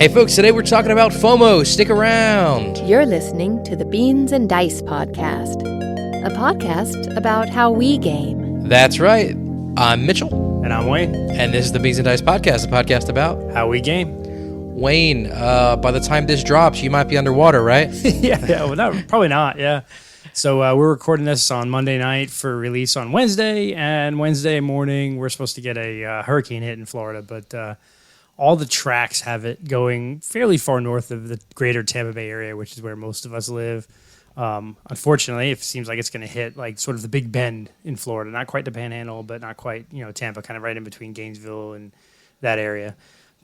Hey folks, today we're talking about FOMO. Stick around. You're listening to the Beans and Dice podcast, a podcast about how we game. That's right. I'm Mitchell. And I'm Wayne. And this is the Beans and Dice podcast, a podcast about how we game. Wayne, by the time this drops, you might be underwater, right? yeah, well, probably not, yeah. So we're recording this on Monday night for release on Wednesday, and Wednesday morning we're supposed to get a hurricane hit in Florida, but all the tracks have it going fairly far north of the greater Tampa Bay area, which is where most of us live. Unfortunately, it seems like it's going to hit like sort of the Big Bend in Florida, not quite the Panhandle, but not quite, Tampa, kind of right in between Gainesville and that area,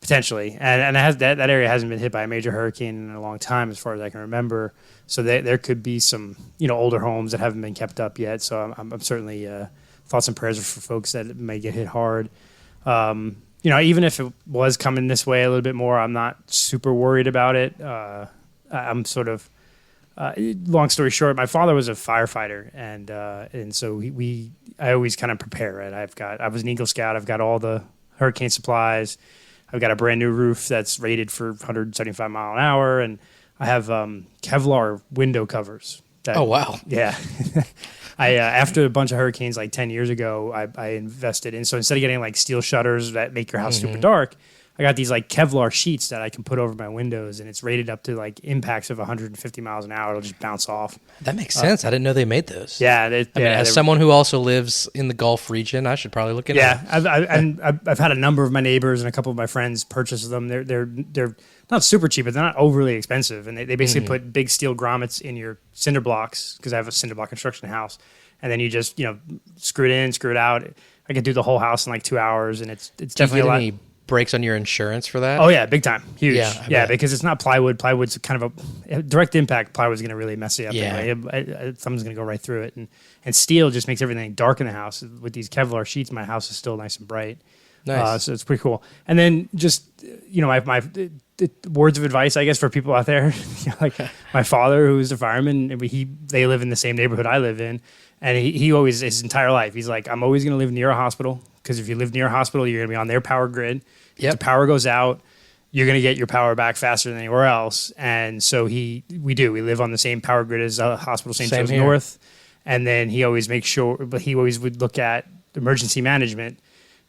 potentially. And it has, that area hasn't been hit by a major hurricane in a long time, as far as I can remember. So there could be some, older homes that haven't been kept up yet. So I'm certainly thoughts and prayers for folks that may get hit hard. Even if it was coming this way a little bit more, I'm not super worried about it. I'm sort of, long story short, my father was a firefighter, and so I always kind of prepare, right? I was an Eagle Scout. I've got all the hurricane supplies. I've got a brand new roof that's rated for 175 mile an hour, and I have Kevlar window covers. Oh, wow. Yeah. After a bunch of hurricanes like 10 years ago, I invested in. So instead of getting like steel shutters that make your house super dark, I got these like Kevlar sheets that I can put over my windows, and it's rated up to like impacts of 150 miles an hour. It'll just bounce off. That makes sense. I didn't know they made those. Yeah. As someone who also lives in the Gulf region, I should probably look into that. Yeah. I've had a number of my neighbors and a couple of my friends purchase them. They're not super cheap, but they're not overly expensive. And they basically put big steel grommets in your cinder blocks, because I have a cinder block construction house. And then you just, screw it in, screw it out. I could do the whole house in like 2 hours, and it's definitely a lot. Any breaks on your insurance for that? Oh yeah, big time, huge. Yeah, because it's not plywood. Plywood's kind of a direct impact. Plywood's going to really mess you up. Yeah, anyway. Something's going to go right through it, and steel just makes everything dark in the house. With these Kevlar sheets, my house is still nice and bright. Nice. So it's pretty cool. And then just my words of advice, I guess, for people out there, like my father, who's a fireman, they live in the same neighborhood I live in, and he always, his entire life, he's like, I'm always going to live near a hospital, because if you live near a hospital, you're going to be on their power grid. If the power goes out, you're going to get your power back faster than anywhere else. And so we live on the same power grid as a hospital, St. Joe's North. And then he always makes sure, but he always would look at emergency management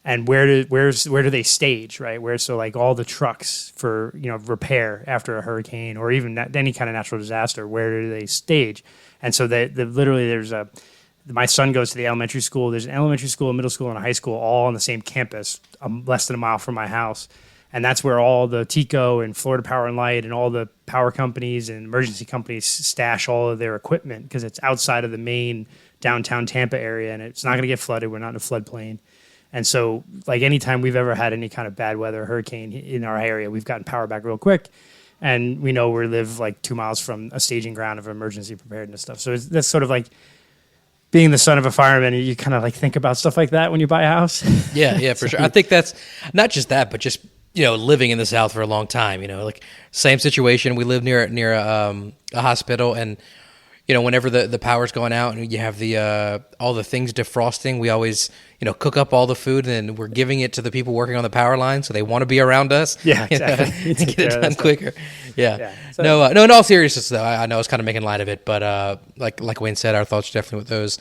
and where do they stage, right? So like all the trucks for, repair after a hurricane or even any kind of natural disaster, where do they stage? And so literally my son goes to the elementary school. There's an elementary school, a middle school, and a high school all on the same campus, less than a mile from my house. And that's where all the TECO and Florida Power and Light and all the power companies and emergency companies stash all of their equipment, because it's outside of the main downtown Tampa area, and it's not going to get flooded. We're not in a floodplain. And so, like, anytime we've ever had any kind of bad weather, hurricane in our area, we've gotten power back real quick. And we know we live like 2 miles from a staging ground of emergency preparedness stuff. So that's sort of like being the son of a fireman. You kind of like think about stuff like that when you buy a house. Yeah, for sure. I think that's not just that, but just, living in the South for a long time, like same situation. We live near a hospital, and, whenever the power's going out and you have the all the things defrosting, we always, cook up all the food, and we're giving it to the people working on the power line, so they want to be around us. Yeah, exactly. To get it done quicker. Yeah. So, no, in all seriousness, though, I know I was kind of making light of it, but like Wayne said, our thoughts are definitely with those.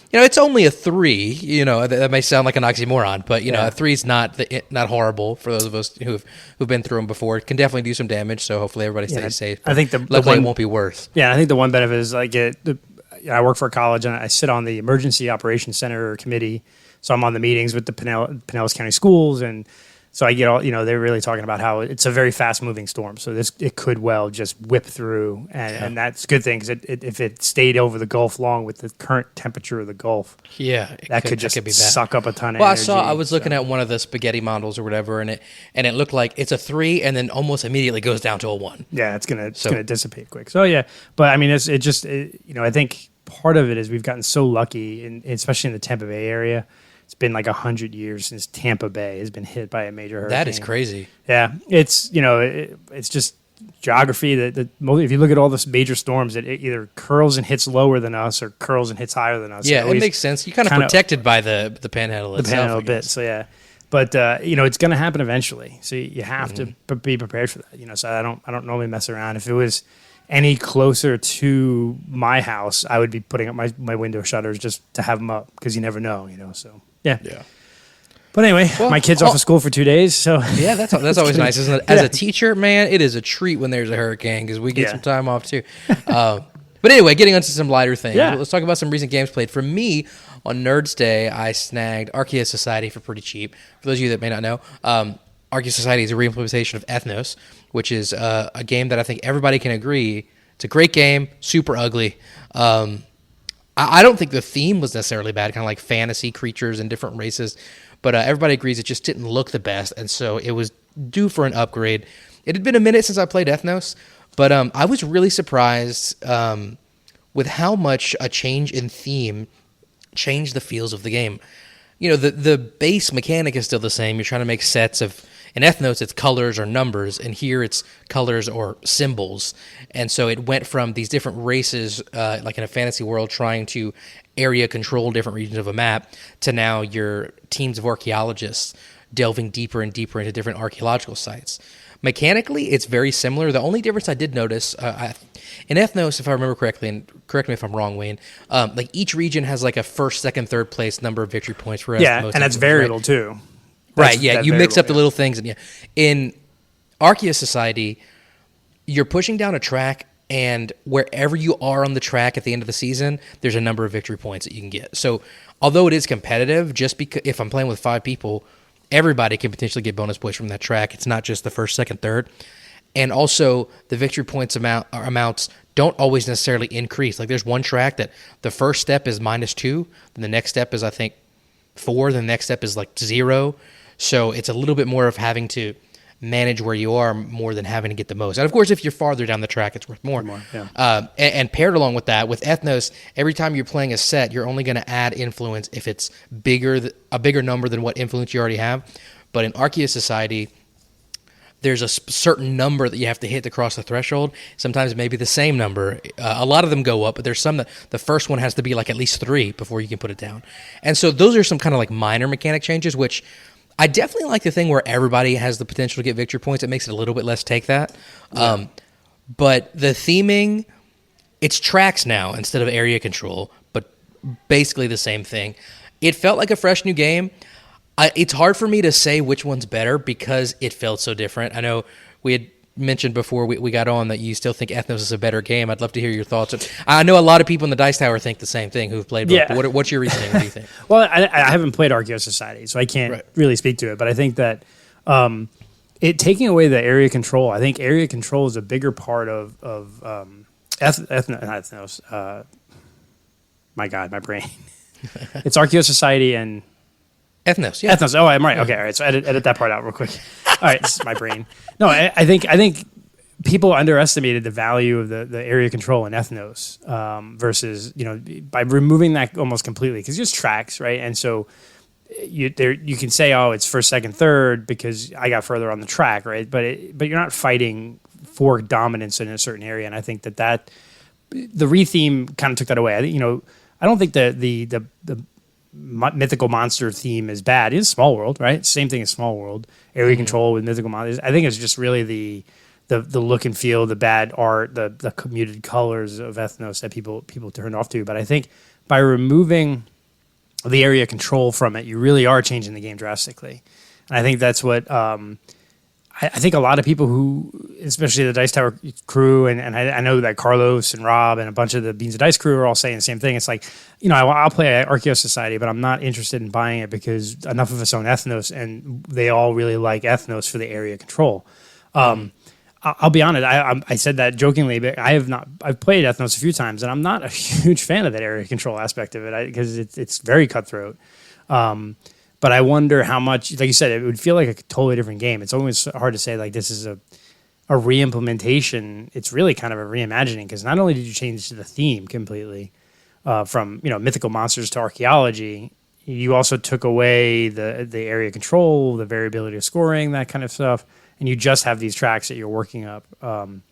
It's only a 3. That may sound like an oxymoron, but a 3 is not horrible for those of us who've been through them before. It can definitely do some damage, so hopefully everybody stays safe. I think luckily it won't be worse. Yeah, I think the one benefit is like I work for a college, and I sit on the Emergency Operations Center committee, so I'm on the meetings with the Pinellas County schools, and so I get all, they're really talking about how it's a very fast-moving storm. So it could well just whip through, and that's a good thing, because if it stayed over the Gulf long with the current temperature of the Gulf, that could be bad. Suck up a ton of energy. I was looking at one of the spaghetti models or whatever, and it looked like it's a 3, and then almost immediately goes down to a 1. Yeah, it's gonna dissipate quick. So yeah, but I mean, I think part of it is we've gotten so lucky, especially in the Tampa Bay area. It's been like 100 years since Tampa Bay has been hit by a major hurricane. That is crazy. Yeah, it's it's just geography. That if you look at all the major storms, it either curls and hits lower than us or curls and hits higher than us. Yeah, it makes sense. You're kind of protected by the panhandle itself. The panhandle a bit. So yeah, But it's going to happen eventually. So you have to be prepared for that. So I don't normally mess around. If it was any closer to my house, I would be putting up my window shutters just to have them up because you never know. So yeah. But anyway, my kid's off of school for 2 days, so yeah, that's always nice, isn't it? As a teacher, man, it is a treat when there's a hurricane because we get some time off too. But anyway, getting onto some lighter things. Let's talk about some recent games played. For me, on Nerds Day, I snagged Archaea Society for pretty cheap. For those of you that may not know, Archaea Society is a reimplementation of Ethnos, which is a game that I think everybody can agree it's a great game, super ugly. I don't think the theme was necessarily bad, kind of like fantasy creatures and different races, but everybody agrees it just didn't look the best, and so it was due for an upgrade. It had been a minute since I played Ethnos, but I was really surprised with how much a change in theme changed the feels of the game. The base mechanic is still the same. You're trying to make sets of, in Ethnos, it's colors or numbers, and here it's colors or symbols. And so it went from these different races, like in a fantasy world, trying to area control different regions of a map, to now your teams of archaeologists delving deeper and deeper into different archaeological sites. Mechanically, it's very similar. The only difference I did notice, in Ethnos, if I remember correctly, and correct me if I'm wrong, Wayne, like each region has like a first, second, third place number of victory points. For and that's variable too. Right, yeah, you mix up the little things. And in Archaea Society, you're pushing down a track, and wherever you are on the track at the end of the season, there's a number of victory points that you can get. So although it is competitive, just because if I'm playing with 5 people, everybody can potentially get bonus points from that track. It's not just the first, second, third. And also, the victory points amounts don't always necessarily increase. Like, there's one track that the first step is -2, then the next step is, I think, 4, then the next step is, like, 0. So it's a little bit more of having to manage where you are more than having to get the most. And, of course, if you're farther down the track, it's worth more. And paired along with that, with Ethnos, every time you're playing a set, you're only going to add influence if it's a bigger number than what influence you already have. But in Archaea Society, there's a certain number that you have to hit to cross the threshold. Sometimes maybe the same number. A lot of them go up, but there's some that the first one has to be like at least 3 before you can put it down. And so those are some kind of like minor mechanic changes, which I definitely like the thing where everybody has the potential to get victory points. It makes it a little bit less take that. But the theming, it's tracks now instead of area control, but basically the same thing. It felt like a fresh new game. It's hard for me to say which one's better because it felt so different. I know we had mentioned before we got on that you still think Ethnos is a better game. I'd love to hear your thoughts. I know a lot of people in the Dice Tower think the same thing who've played both. But what's your reasoning? What do you think? Well, I haven't played Archaea Society, so I can't really speak to it. But I think that it taking away the area control, I think area control is a bigger part of Ethnos. My God, my brain. It's Archaea Society and Ethnos, yeah. Ethnos. Oh, I'm right. Okay, all right. So edit that part out real quick. All right, this is my brain. No, I think people underestimated the value of the area control in Ethnos versus by removing that almost completely, because it's just tracks, right? And so you can say, oh, it's first, second, third because I got further on the track, right? But you're not fighting for dominance in a certain area, and I think that the retheme kind of took that away. I think I don't think the mythical monster theme is bad. It's Small World, right? Same thing as Small World. Area control with mythical monsters. I think it's just really the look and feel, the bad art, the muted colors of Ethnos that people turned off to. But I think by removing the area control from it, you really are changing the game drastically. And I think that's what I think a lot of people who, especially the Dice Tower crew, and I know that Carlos and Rob and a bunch of the Beans of Dice crew are all saying the same thing. It's like, I'll play Archaea Society, but I'm not interested in buying it because enough of us own Ethnos, and they all really like Ethnos for the area control. I'll be honest, I said that jokingly, but I've played Ethnos a few times, and I'm not a huge fan of that area control aspect of it because it's very cutthroat. But I wonder how much, like you said, it would feel like a totally different game. It's always hard to say, like, this is a re-implementation. It's really kind of a reimagining, because not only did you change the theme completely from, mythical monsters to archaeology, you also took away the area control, the variability of scoring, that kind of stuff, and you just have these tracks that you're working up. And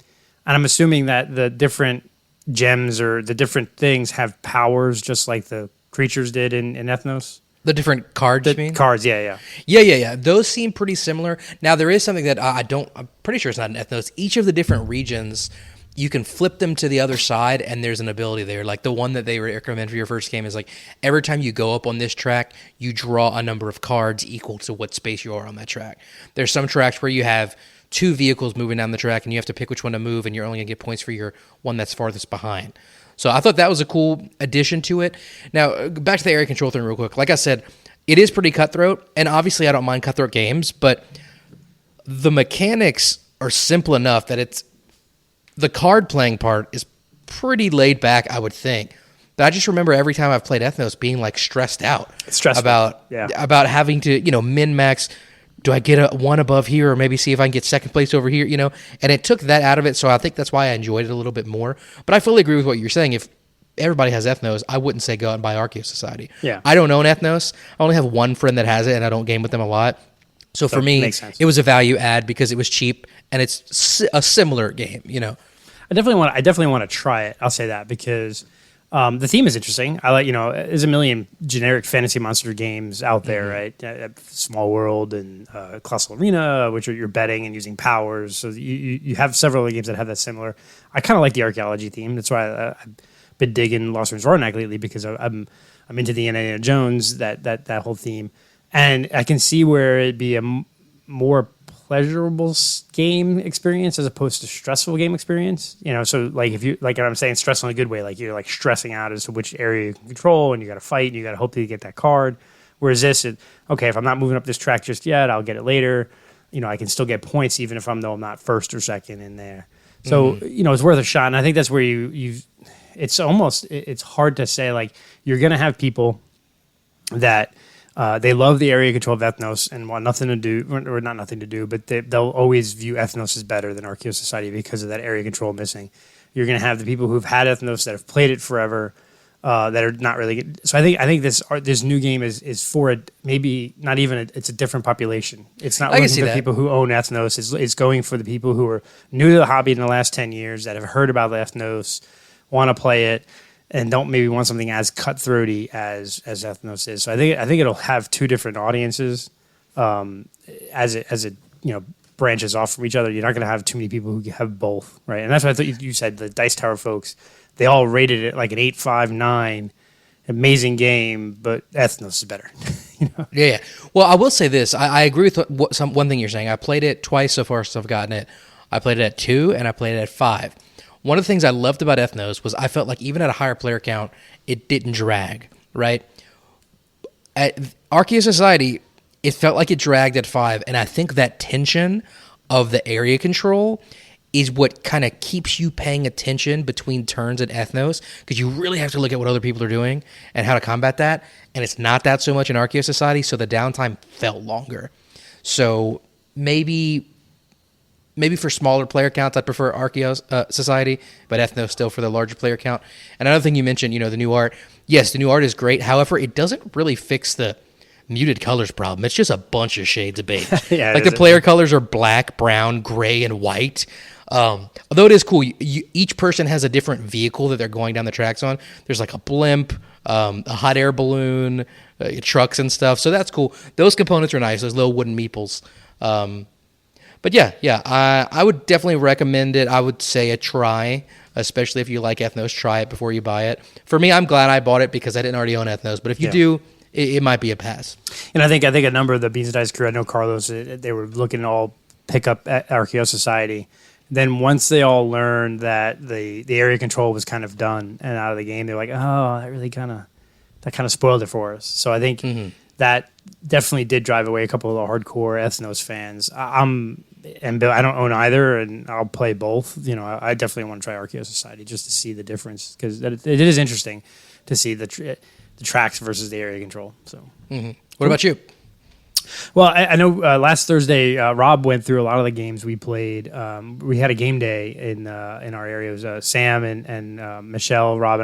I'm assuming that the different gems or the different things have powers just like the creatures did in Ethnos. The different cards, you mean? Cards, yeah. Yeah. Those seem pretty similar. Now, there is something that I'm pretty sure it's not an ethnos. Each of the different regions, you can flip them to the other side, and there's an ability there. Like the one that they recommend for your first game is like every time you go up on this track, you draw a number of cards equal to what space you are on that track. There's some tracks where you have 2 vehicles moving down the track, and you have to pick which one to move, and you're only going to get points for your one that's farthest behind. So I thought that was a cool addition to it. Now, back to the area control thing real quick. Like I said, it is pretty cutthroat, and obviously I don't mind cutthroat games, but the mechanics are simple enough that the card playing part is pretty laid back, I would think. But I just remember every time I've played Ethnos being like stressed out about having to, min-max. Do I get a one above here, or maybe see if I can get second place over here, And it took that out of it, so I think that's why I enjoyed it a little bit more. But I fully agree with what you're saying. If everybody has Ethnos, I wouldn't say go out and buy Archaeo Society. Yeah. I don't own Ethnos. I only have one friend that has it, and I don't game with them a lot. So for me, it was a value add because it was cheap, and it's a similar game, I definitely want to try it. I'll say that because the theme is interesting. I like, there's a million generic fantasy monster games out there, right? Small World and Colossal Arena, which are you're betting and using powers. So you have several games that have that similar. I kind of like the archaeology theme. That's why I've been digging Lost Ruins of Arnak lately because I'm into the Indiana Jones that whole theme, and I can see where it'd be a more pleasurable game experience as opposed to stressful game experience. So like if you like I'm saying stressful in a good way, like you're like stressing out as to which area you can control, and you got to fight, and you got to hope that you get that card. Whereas this, okay, if I'm not moving up this track just yet, I'll get it later. I can still get points even if I'm not first or second in there. So it's worth a shot, and I think that's where it's hard to say like you're gonna have people that. They love the area control of Ethnos and want nothing to do, or not nothing to do, but they'll always view Ethnos as better than Archaeo Society because of that area control missing. You're going to have the people who've had Ethnos that have played it forever that are not really good. So I think this new game is for maybe not even it's a different population. It's not looking for the people who own Ethnos. It's going for the people who are new to the hobby in the last 10 years that have heard about Ethnos, want to play it, and don't maybe want something as cutthroaty as Ethnos is. So I think it'll have 2 different audiences as it branches off from each other. You're not going to have too many people who have both, right? And that's what I thought you said. The Dice Tower folks, they all rated it like an 8.59. Amazing game, but Ethnos is better. Yeah. Well, I will say this. I agree with one thing you're saying. I played it twice so far since I've gotten it. I played it at 2 and I played it at 5. One of the things I loved about Ethnos was I felt like even at a higher player count, it didn't drag, right? At Archaeo Society, it felt like it dragged at 5, and I think that tension of the area control is what kind of keeps you paying attention between turns at Ethnos, because you really have to look at what other people are doing and how to combat that, and it's not that so much in Archaeo Society, so the downtime felt longer. So maybe for smaller player counts, I'd prefer Archaeo Society, but Ethnos still for the larger player count. And another thing you mentioned, the new art. Yes, the new art is great. However, it doesn't really fix the muted colors problem. It's just a bunch of shades of beige. Like the player colors are black, brown, gray, and white. Although it is cool, each person has a different vehicle that they're going down the tracks on. There's like a blimp, a hot air balloon, trucks and stuff. So that's cool. Those components are nice, those little wooden meeples. But yeah, I would definitely recommend it. I would say a try, especially if you like Ethnos. Try it before you buy it. For me, I'm glad I bought it because I didn't already own Ethnos. But if you do, it might be a pass. And I think a number of the Beans and Dice crew, I know Carlos, they were looking to all pick up at Archaeo Society. Then once they all learned that the area control was kind of done and out of the game, they're like, oh, that really kind of spoiled it for us. So I think that definitely did drive away a couple of the hardcore Ethnos fans. And Bill, I don't own either, and I'll play both. I definitely want to try Archaeo Society just to see the difference, because it is interesting to see the tracks versus the area control. So, What about you? Well, I know last Thursday, Rob went through a lot of the games we played. We had a game day in our area. It was Sam and Michelle, One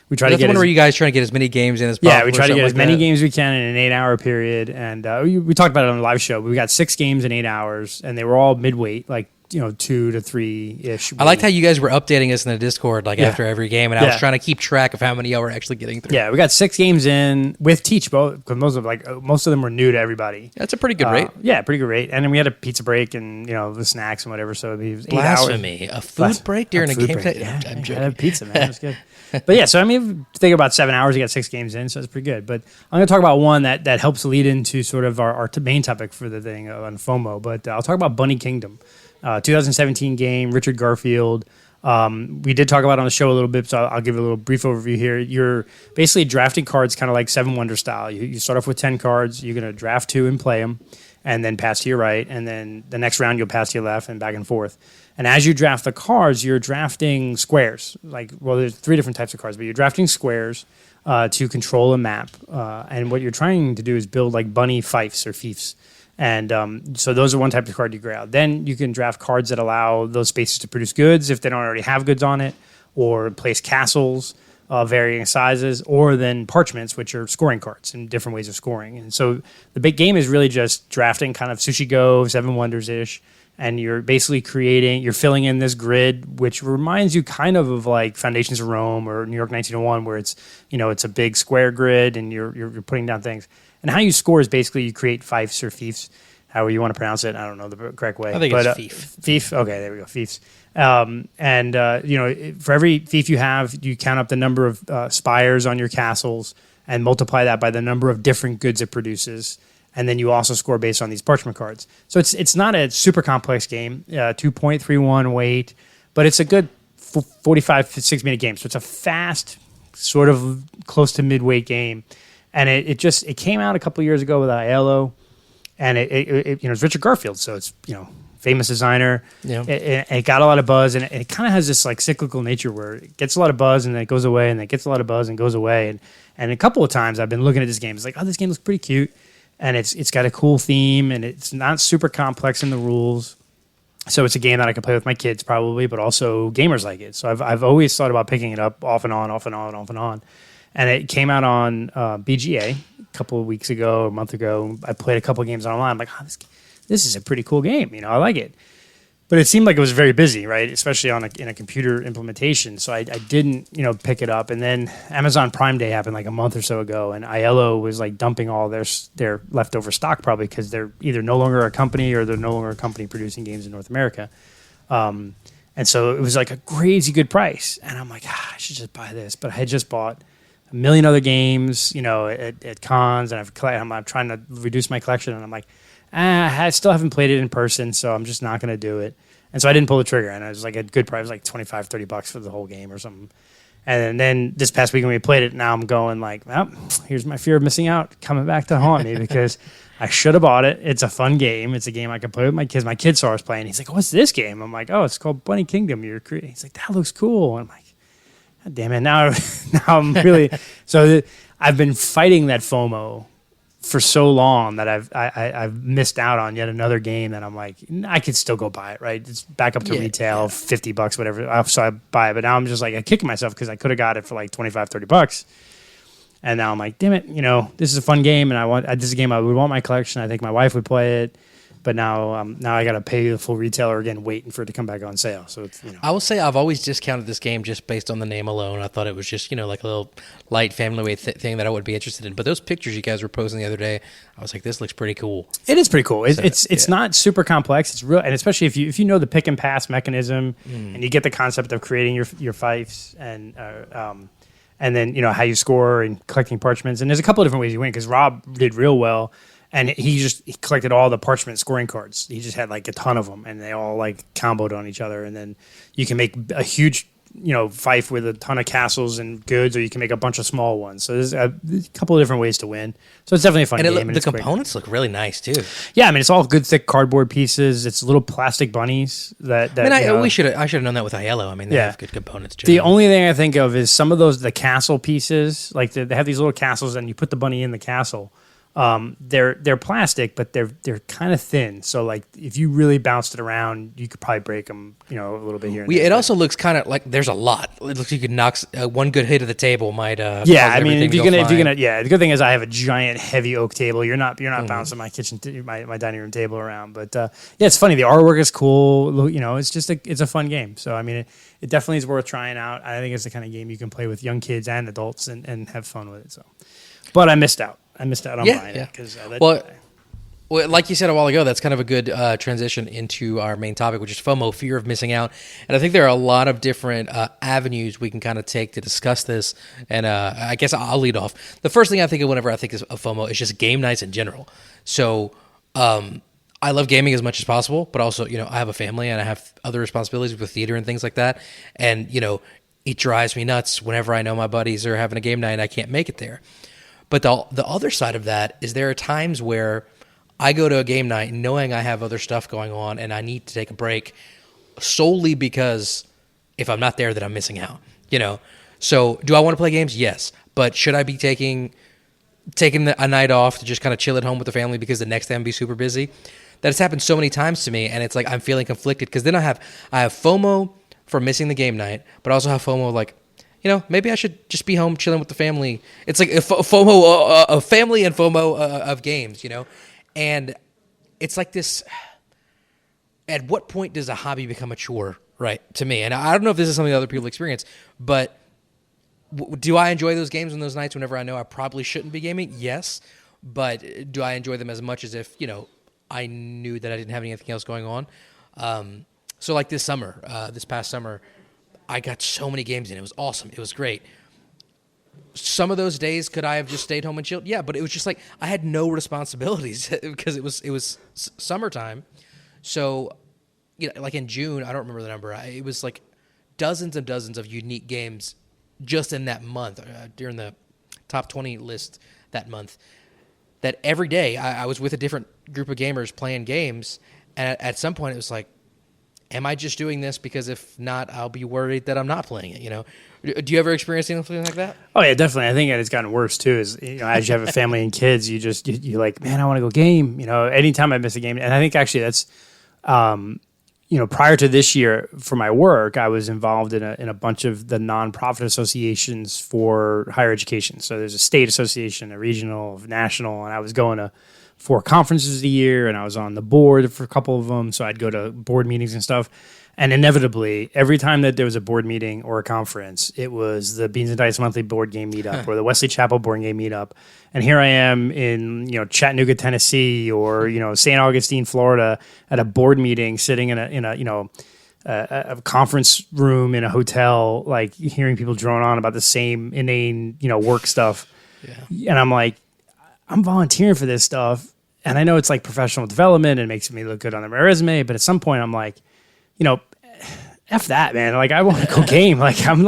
where you guys trying to get as many games in as possible. Yeah, we try to get as many games as we can in an 8-hour period. And we talked about it on the live show. We got 6 games in 8 hours, and they were all midweight, like 2 to 3 ish. I liked how you guys were updating us in the Discord after every game, and I was Yeah. trying to keep track of how many y'all were actually getting through. Yeah, we got 6 games in with Teach both because most of them were new to everybody. That's a pretty good rate. Yeah, pretty good rate. And then we had a pizza break and the snacks and whatever. So it was 8 hours. Blasphemy! A food break during a game? Yeah, I'm I joking. had pizza, man. It was good. But yeah, so I mean, think about 7 hours. You got 6 games in, so it's pretty good. But I'm going to talk about one that helps lead into sort of our main topic for the thing on FOMO. But I'll talk about Bunny Kingdom, 2017 game. Richard Garfield. We did talk about it on the show a little bit, so I'll give a little brief overview here. You're basically drafting cards kind of like Seven Wonders style. You start off with 10 cards. You're going to draft 2 and play them, and then pass to your right. And then the next round, you'll pass to your left and back and forth. And as you draft the cards, you're drafting squares. There's 3 different types of cards, but you're drafting squares to control a map. And what you're trying to do is build like bunny fiefs or fiefs. And so those are one type of card you grab. Then you can draft cards that allow those spaces to produce goods if they don't already have goods on it, or place castles varying sizes, or then parchments, which are scoring cards and different ways of scoring. And so the big game is really just drafting kind of Sushi Go, Seven Wonders-ish. And you're basically you're filling in this grid, which reminds you kind of like Foundations of Rome or New York 1901, where it's, it's a big square grid and you're putting down things. And how you score is basically you create fiefs or fiefs, however you want to pronounce it. I don't know the correct way. I think it's fief. Fief. Okay, there we go. Fiefs. For every fief you have, you count up the number of spires on your castles and multiply that by the number of different goods it produces. And then you also score based on these parchment cards. So it's not a super complex game, 2.31 weight, but it's a good 45, 6-minute game. So it's a fast, sort of close to mid-weight game. And it came out a couple of years ago with ILO, and it's Richard Garfield, so it's famous designer. Yeah. It got a lot of buzz, and it kind of has this like cyclical nature where it gets a lot of buzz and then it goes away, and then it gets a lot of buzz and goes away. And a couple of times I've been looking at this game, it's like, oh, this game looks pretty cute. And it's got a cool theme, and it's not super complex in the rules. So it's a game that I could play with my kids probably, but also gamers like it. So I've always thought about picking it up off and on, off and on, off and on. And it came out on BGA a couple of weeks ago, a month ago. I played a couple of games online. I'm like, oh, this is a pretty cool game. I like it. But it seemed like it was very busy, right? Especially in a computer implementation. So I didn't, pick it up. And then Amazon Prime Day happened like a month or so ago, and ILO was like dumping all their leftover stock probably because they're either no longer a company or they're no longer a company producing games in North America. And so it was like a crazy good price. And I'm like, I should just buy this. But I had just bought a million other games, at cons, and I'm trying to reduce my collection, and I'm like, I still haven't played it in person, so I'm just not going to do it. And so I didn't pull the trigger, and it was like a good price, like $25, $30 for the whole game or something. And then this past weekend we played it, now I'm going like, well, here's my fear of missing out coming back to haunt me because I should have bought it. It's a fun game. It's a game I can play with my kids. My kid saw us playing. He's like, what's this game? I'm like, oh, it's called Bunny Kingdom. He's like, that looks cool. And I'm like, God damn it. Now I'm really... So I've been fighting that FOMO for so long that I've missed out on yet another game that I'm like, I could still go buy it, right? It's back up to retail, $50, whatever. So I buy it. But now I'm just like, I kicking myself because I could have got it for like $25, $30. And now I'm like, damn it, this is a fun game, and this is a game I would want my collection. I think my wife would play it. But now I got to pay the full retailer again, waiting for it to come back on sale. So it's, I will say I've always discounted this game just based on the name alone. I thought it was just like a little light family weight thing that I would be interested in. But those pictures you guys were posting the other day, I was like, this looks pretty cool. It is pretty cool. It's not super complex. It's real, and especially if you know the pick and pass mechanism, and you get the concept of creating your fiefs and then how you score and collecting parchments. And there's a couple of different ways you win because Rob did real well. And he collected all the parchment scoring cards. He just had like a ton of them, and they all like comboed on each other. And then you can make a huge, fief with a ton of castles and goods, or you can make a bunch of small ones. So there's a couple of different ways to win. So it's definitely a fun game. And the components look really nice too. Yeah, I mean it's all good thick cardboard pieces. It's little plastic bunnies that. I should have known that with ILO. I mean they have good components. The only thing I think of is some of the castle pieces. Like they have these little castles, and you put the bunny in the castle. They're plastic, but they're kind of thin. So like if you really bounced it around, you could probably break them, a little bit here and there. It also looks kind of like there's a lot. It looks like you could knock one good hit of the table might. Yeah, I mean, if you're gonna, the good thing is I have a giant heavy oak table. You're not bouncing my my dining room table around. But it's funny. The artwork is cool. It's just it's a fun game. So I mean, it definitely is worth trying out. I think it's the kind of game you can play with young kids and adults and have fun with it. So, but I missed out. On buying it because well, like you said a while ago, that's kind of a good transition into our main topic, which is FOMO, fear of missing out. And I think there are a lot of different avenues we can kind of take to discuss this. And I guess I'll lead off. The first thing I think of whenever I think of FOMO is just game nights in general. So I love gaming as much as possible, but also, I have a family and I have other responsibilities with theater and things like that. And, it drives me nuts whenever I know my buddies are having a game night and I can't make it there. But the other side of that is there are times where I go to a game night knowing I have other stuff going on and I need to take a break solely because if I'm not there, then I'm missing out. So do I want to play games? Yes. But should I be taking a night off to just kind of chill at home with the family because the next day I'm going to be super busy? That has happened so many times to me, and it's like I'm feeling conflicted because then I have FOMO for missing the game night, but I also have FOMO like, maybe I should just be home chilling with the family. It's like a FOMO, a family and FOMO of games, And it's like this, at what point does a hobby become a chore, right, to me? And I don't know if this is something that other people experience, but do I enjoy those games on those nights whenever I know I probably shouldn't be gaming? Yes. But do I enjoy them as much as if, I knew that I didn't have anything else going on? So like this past summer, I got so many games in. It was awesome. It was great. Some of those days, could I have just stayed home and chilled? Yeah, but it was just like I had no responsibilities because it was summertime. So, like in June, I don't remember the number. It was like dozens and dozens of unique games just in that month, during the top 20 list that month. That every day I was with a different group of gamers playing games, and at some point it was like, am I just doing this because if not, I'll be worried that I'm not playing it, Do you ever experience anything like that? Oh, yeah, definitely. I think it's gotten worse, too, as you have a family and kids, you're like, man, I want to go game. Anytime I miss a game. And I think actually that's, prior to this year for my work, I was involved in a bunch of the nonprofit associations for higher education. So there's a state association, a regional, national, and I was going to 4 conferences a year, and I was on the board for a couple of them. So I'd go to board meetings and stuff. And inevitably, every time that there was a board meeting or a conference, it was the Beans and Dice monthly board game meetup or the Wesley Chapel board game meetup. And here I am in Chattanooga, Tennessee, or St. Augustine, Florida, at a board meeting, sitting in a conference room in a hotel, like hearing people drone on about the same inane work stuff. Yeah. And I'm like, I'm volunteering for this stuff, and I know it's like professional development and it makes me look good on my resume, but at some point I'm like, F that, man. Like, I want to go game. Like, I'm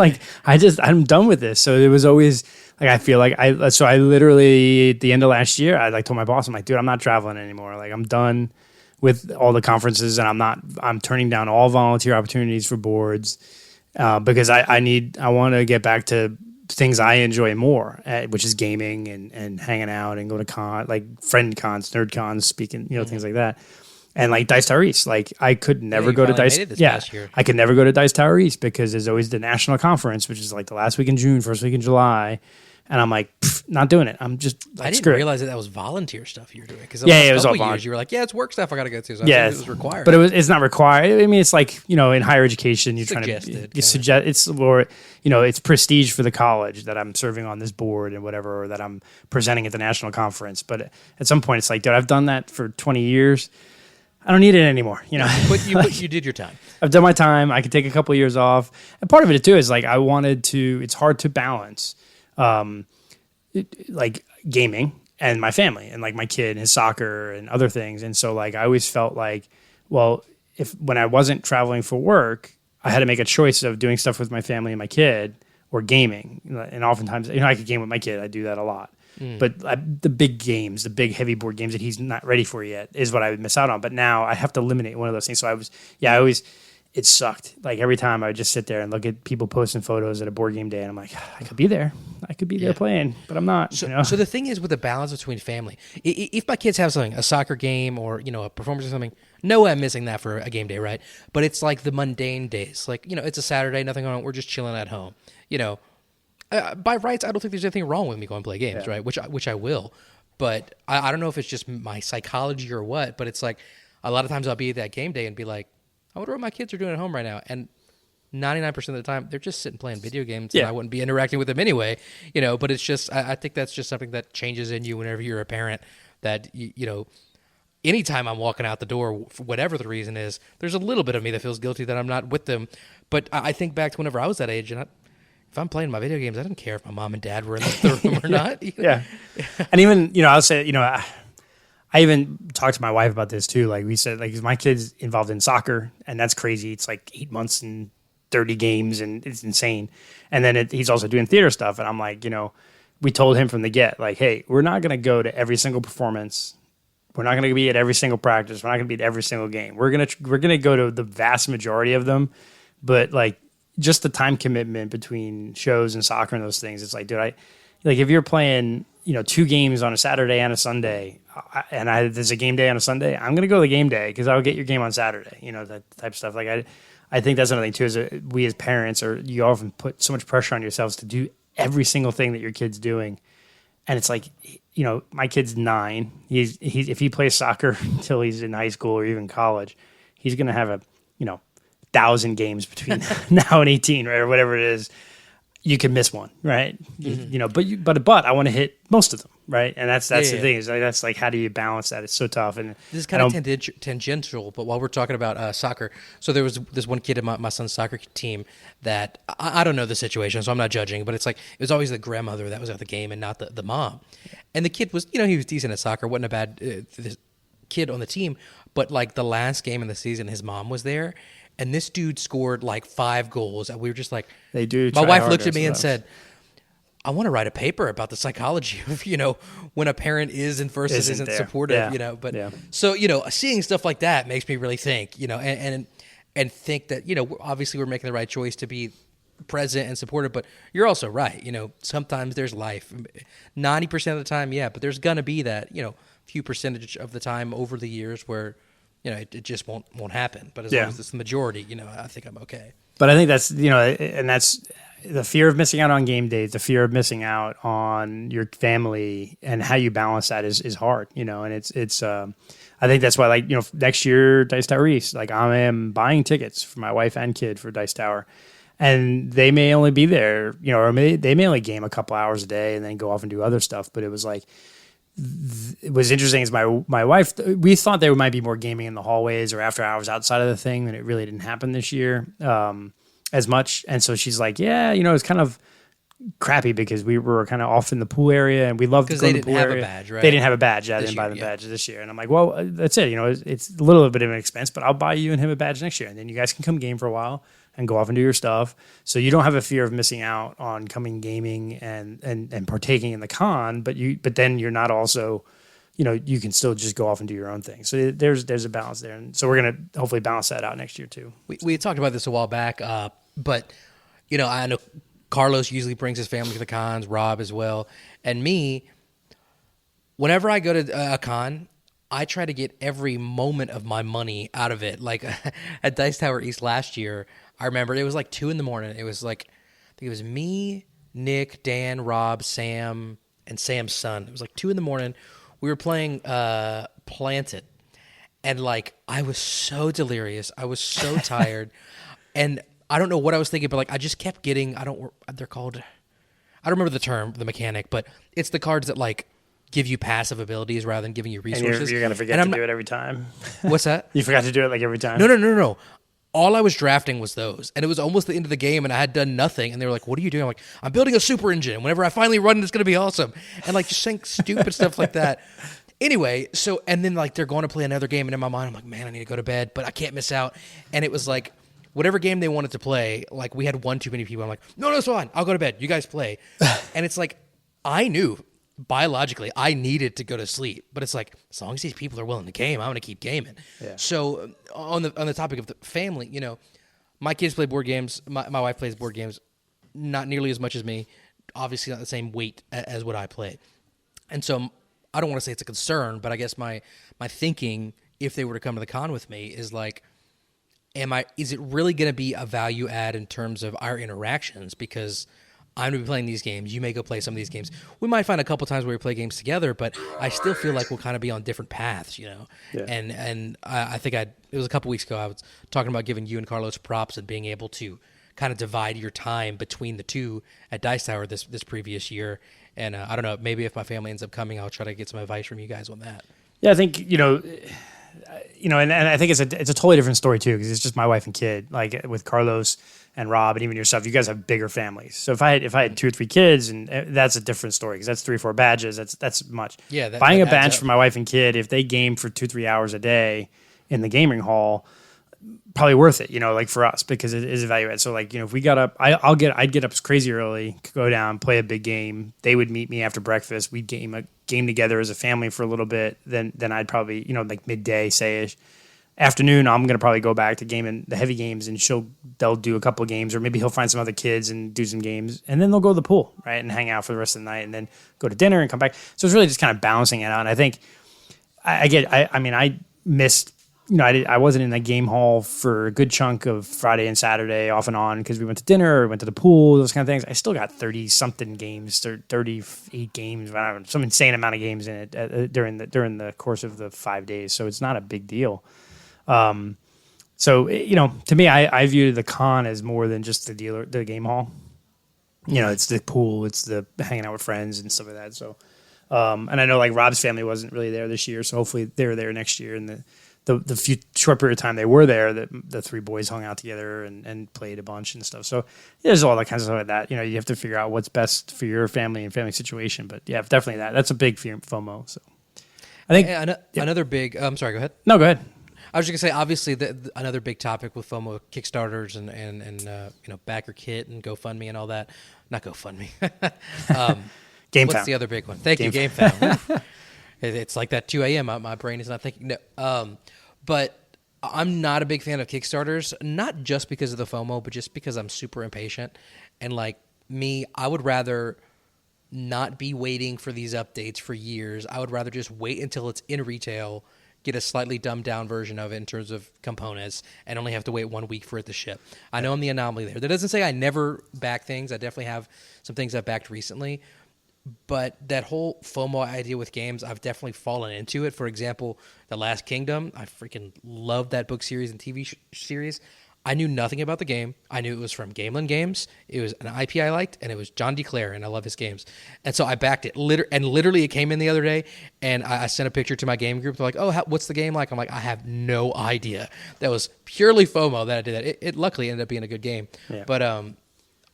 done with this. So it was always like, I feel like I literally at the end of last year, I told my boss, I'm like, dude, I'm not traveling anymore. Like, I'm done with all the conferences, and I'm turning down all volunteer opportunities for boards because I want to get back to things I enjoy more, which is gaming and hanging out and going to like friend cons, nerd cons, speaking, things like that. And like Dice Tower East, like I could never go to Dice. I could never go to Dice Tower East because there's always the national conference, which is like the last week in June, first week in July. And I'm like, not doing it. I'm just like, I didn't realize that was volunteer stuff you were doing. Because it was all volunteer. You were like, it's work stuff I got to go to. So I it was required. But it's not required. I mean, it's like, in higher education, you're Suggested, trying to suggest it's more, it's prestige for the college that I'm serving on this board and whatever, or that I'm presenting at the national conference. But at some point, it's like, dude, I've done that for 20 years. I don't need it anymore. You did your time. I've done my time. I could take a couple of years off. And part of it too is like I wanted to. It's hard to balance, like gaming and my family and like my kid and his soccer and other things. And so like I always felt like, well, when I wasn't traveling for work, I had to make a choice of doing stuff with my family and my kid or gaming. And oftentimes, I could game with my kid. I do that a lot. But the big games, the big heavy board games that he's not ready for yet is what I would miss out on. But now I have to eliminate one of those things. So it sucked. Like every time I would just sit there and look at people posting photos at a board game day, and I'm like, I could be there. I could be there playing, but I'm not. So, so the thing is with the balance between family, if my kids have something, a soccer game or, a performance or something, no way I'm missing that for a game day, right? But it's like the mundane days. Like, it's a Saturday, nothing going on. We're just chilling at home. By rights, I don't think there's anything wrong with me going to play games, right? Which I will. But I don't know if it's just my psychology or what, but it's like a lot of times I'll be at that game day and be like, I wonder what my kids are doing at home right now. And 99% of the time, they're just sitting playing video games, and I wouldn't be interacting with them anyway, But it's just, I think that's just something that changes in you whenever you're a parent. That anytime I'm walking out the door, for whatever the reason is, there's a little bit of me that feels guilty that I'm not with them. But I think back to whenever I was that age, and if I'm playing my video games, I didn't care if my mom and dad were in the room or not. Yeah, and even I'll say I even talked to my wife about this too. Like we said, like my kid's involved in soccer, and that's crazy. It's like 8 months and 30 games, and it's insane. And then he's also doing theater stuff, and I'm like, we told him from the get, like, hey, we're not going to go to every single performance. We're not going to be at every single practice. We're not going to be at every single game. We're gonna go to the vast majority of them, but like just the time commitment between shows and soccer and those things. It's like, dude, if you're playing 2 games on a Saturday and a Sunday, and there's a game day on a Sunday, I'm going to go to the game day because I'll get your game on Saturday, that type of stuff. Like I think that's another thing too, is we as parents you often put so much pressure on yourselves to do every single thing that your kid's doing. And it's like, my kid's 9. He's if he plays soccer until he's in high school or even college, he's going to have 1,000 games between now and 18, right? Or whatever it is. You can miss one, right? Mm-hmm. But I want to hit most of them, right? And that's the thing. Is like, that's like, how do you balance that? It's so tough. And this is kind of tangential, but while we're talking about soccer, so there was this one kid in my son's soccer team that I don't know the situation, so I'm not judging, but it's like it was always the grandmother that was at the game and not the mom. And the kid was, he was decent at soccer, wasn't a bad kid on the team, but like the last game of the season, his mom was there. And this dude scored like 5 goals. And we were just like, they do. My wife looked at me and said, I want to write a paper about the psychology of, when a parent is and versus isn't supportive, So, seeing stuff like that makes me really think, and think that, obviously we're making the right choice to be present and supportive, but you're also right. Sometimes there's life, 90% of the time. Yeah. But there's going to be that, few percentage of the time over the years where, it just won't happen. But as long as it's the majority, I think I'm okay. But I think that's, and that's the fear of missing out on game days, the fear of missing out on your family, and how you balance that is hard, and it's I think that's why, like, next year, Dice Tower East, like I am buying tickets for my wife and kid for Dice Tower, and they may only be there, or they may only game a couple hours a day and then go off and do other stuff. But it was like, it was interesting is my wife, we thought there might be more gaming in the hallways or after hours outside of the thing, and it really didn't happen this year as much. And so she's like, it's kind of crappy because we were kind of off in the pool area, and we loved to go to the pool area. Because they didn't have a badge, right? They didn't have a badge. I didn't buy the badge this year. And I'm like, well, that's it. It's a little bit of an expense, but I'll buy you and him a badge next year. And then you guys can come game for a while and go off and do your stuff. So you don't have a fear of missing out on coming gaming and partaking in the con, but then you're not also, you can still just go off and do your own thing. So there's a balance there. And so we're going to hopefully balance that out next year too. We talked about this a while back, but I know Carlos usually brings his family to the cons, Rob as well. And me, whenever I go to a con, I try to get every moment of my money out of it. Like at Dice Tower East last year, I remember it was like 2 a.m. It was like, I think it was me, Nick, Dan, Rob, Sam, and Sam's son. It was like 2 a.m. We were playing Planted. And like, I was so delirious. I was so tired. And I don't know what I was thinking, but like, I just kept getting, they're called, I don't remember the term, the mechanic, but it's the cards that like give you passive abilities rather than giving you resources. And you're going to forget to do it every time. What's that? You forgot to do it like every time? No. All I was drafting was those. And it was almost the end of the game, and I had done nothing. And they were like, what are you doing? I'm like, I'm building a super engine. Whenever I finally run it, it's going to be awesome. And like, just saying stupid stuff like that. Anyway, so, and then like, they're going to play another game. And in my mind, I'm like, man, I need to go to bed, but I can't miss out. And it was like, whatever game they wanted to play, like, we had one too many people. I'm like, no, it's fine. I'll go to bed. You guys play. And it's like, I knew biologically I needed to go to sleep, but it's like, as long as these people are willing to game, I'm going to keep gaming. Yeah. So on the topic of the family, my kids play board games. My wife plays board games, not nearly as much as me. Obviously, not the same weight as what I play. And so I don't want to say it's a concern, but I guess my thinking, if they were to come to the con with me, is like, is it really going to be a value add in terms of our interactions? Because I'm going to be playing these games. You may go play some of these games. We might find a couple times where we play games together, but I still feel like we'll kind of be on different paths, you know? Yeah. And I think it was a couple weeks ago, I was talking about giving you and Carlos props and being able to kind of divide your time between the two at Dice Tower this previous year. And I don't know, maybe if my family ends up coming, I'll try to get some advice from you guys on that. Yeah, I think, and I think it's a totally different story too, because it's just my wife and kid. Like with Carlos and Rob and even yourself, you guys have bigger families. So if I had 2 or 3 kids, and that's a different story, because that's 3 or 4 badges. That's much. Yeah, buying that a badge up. for my wife and kid, if they game for 2-3 hours a day in the gaming hall, probably worth it. Like for us, because it is a value add. So like if we got up, I'd get up crazy early, go down, play a big game. They would meet me after breakfast. We'd game together as a family for a little bit. Then I'd probably like midday say-ish. Afternoon, I'm gonna probably go back to gaming the heavy games, and they'll do a couple of games, or maybe he'll find some other kids and do some games, and then they'll go to the pool, right, and hang out for the rest of the night, and then go to dinner and come back. So it's really just kind of balancing it out. And I think I missed. I wasn't in that game hall for a good chunk of Friday and Saturday off and on, because we went to dinner or went to the pool, those kind of things. I still got 30-something games, 38 games, some insane amount of games in it during the course of the 5 days. So it's not a big deal. So to me, I view the con as more than just the game hall. It's the pool, it's the hanging out with friends and stuff like that. So, and I know like Rob's family wasn't really there this year, so hopefully they're there next year. And the few short period of time they were there, the 3 boys hung out together and played a bunch and stuff. So there's all that kinds of stuff like that. You have to figure out what's best for your family and family situation. But yeah, definitely that's a big FOMO. So I think another big. I'm sorry. Go ahead. No, go ahead. I was just gonna say, obviously, another big topic with FOMO, Kickstarters and back your kit and GoFundMe and all that. Not GoFundMe. GameFound. What's the other big one? Thank you, GameFound. It's like that 2 a.m. My brain is not thinking. No. But I'm not a big fan of Kickstarters, not just because of the FOMO, but just because I'm super impatient. And like me, I would rather not be waiting for these updates for years. I would rather just wait until it's in retail, get a slightly dumbed down version of it in terms of components, and only have to wait 1 week for it to ship. I know I'm the anomaly there. That doesn't say I never back things. I definitely have some things I've backed recently. But that whole FOMO idea with games, I've definitely fallen into it. For example, The Last Kingdom, I freaking loved that book series and TV series. I knew nothing about the game. I knew it was from Gamelin Games. It was an IP I liked, and it was John DeClaire, and I love his games. And so I backed it. Literally, it came in the other day, and I sent a picture to my game group. They're like, oh, what's the game like? I'm like, I have no idea. That was purely FOMO that I did that. It luckily ended up being a good game. Yeah. But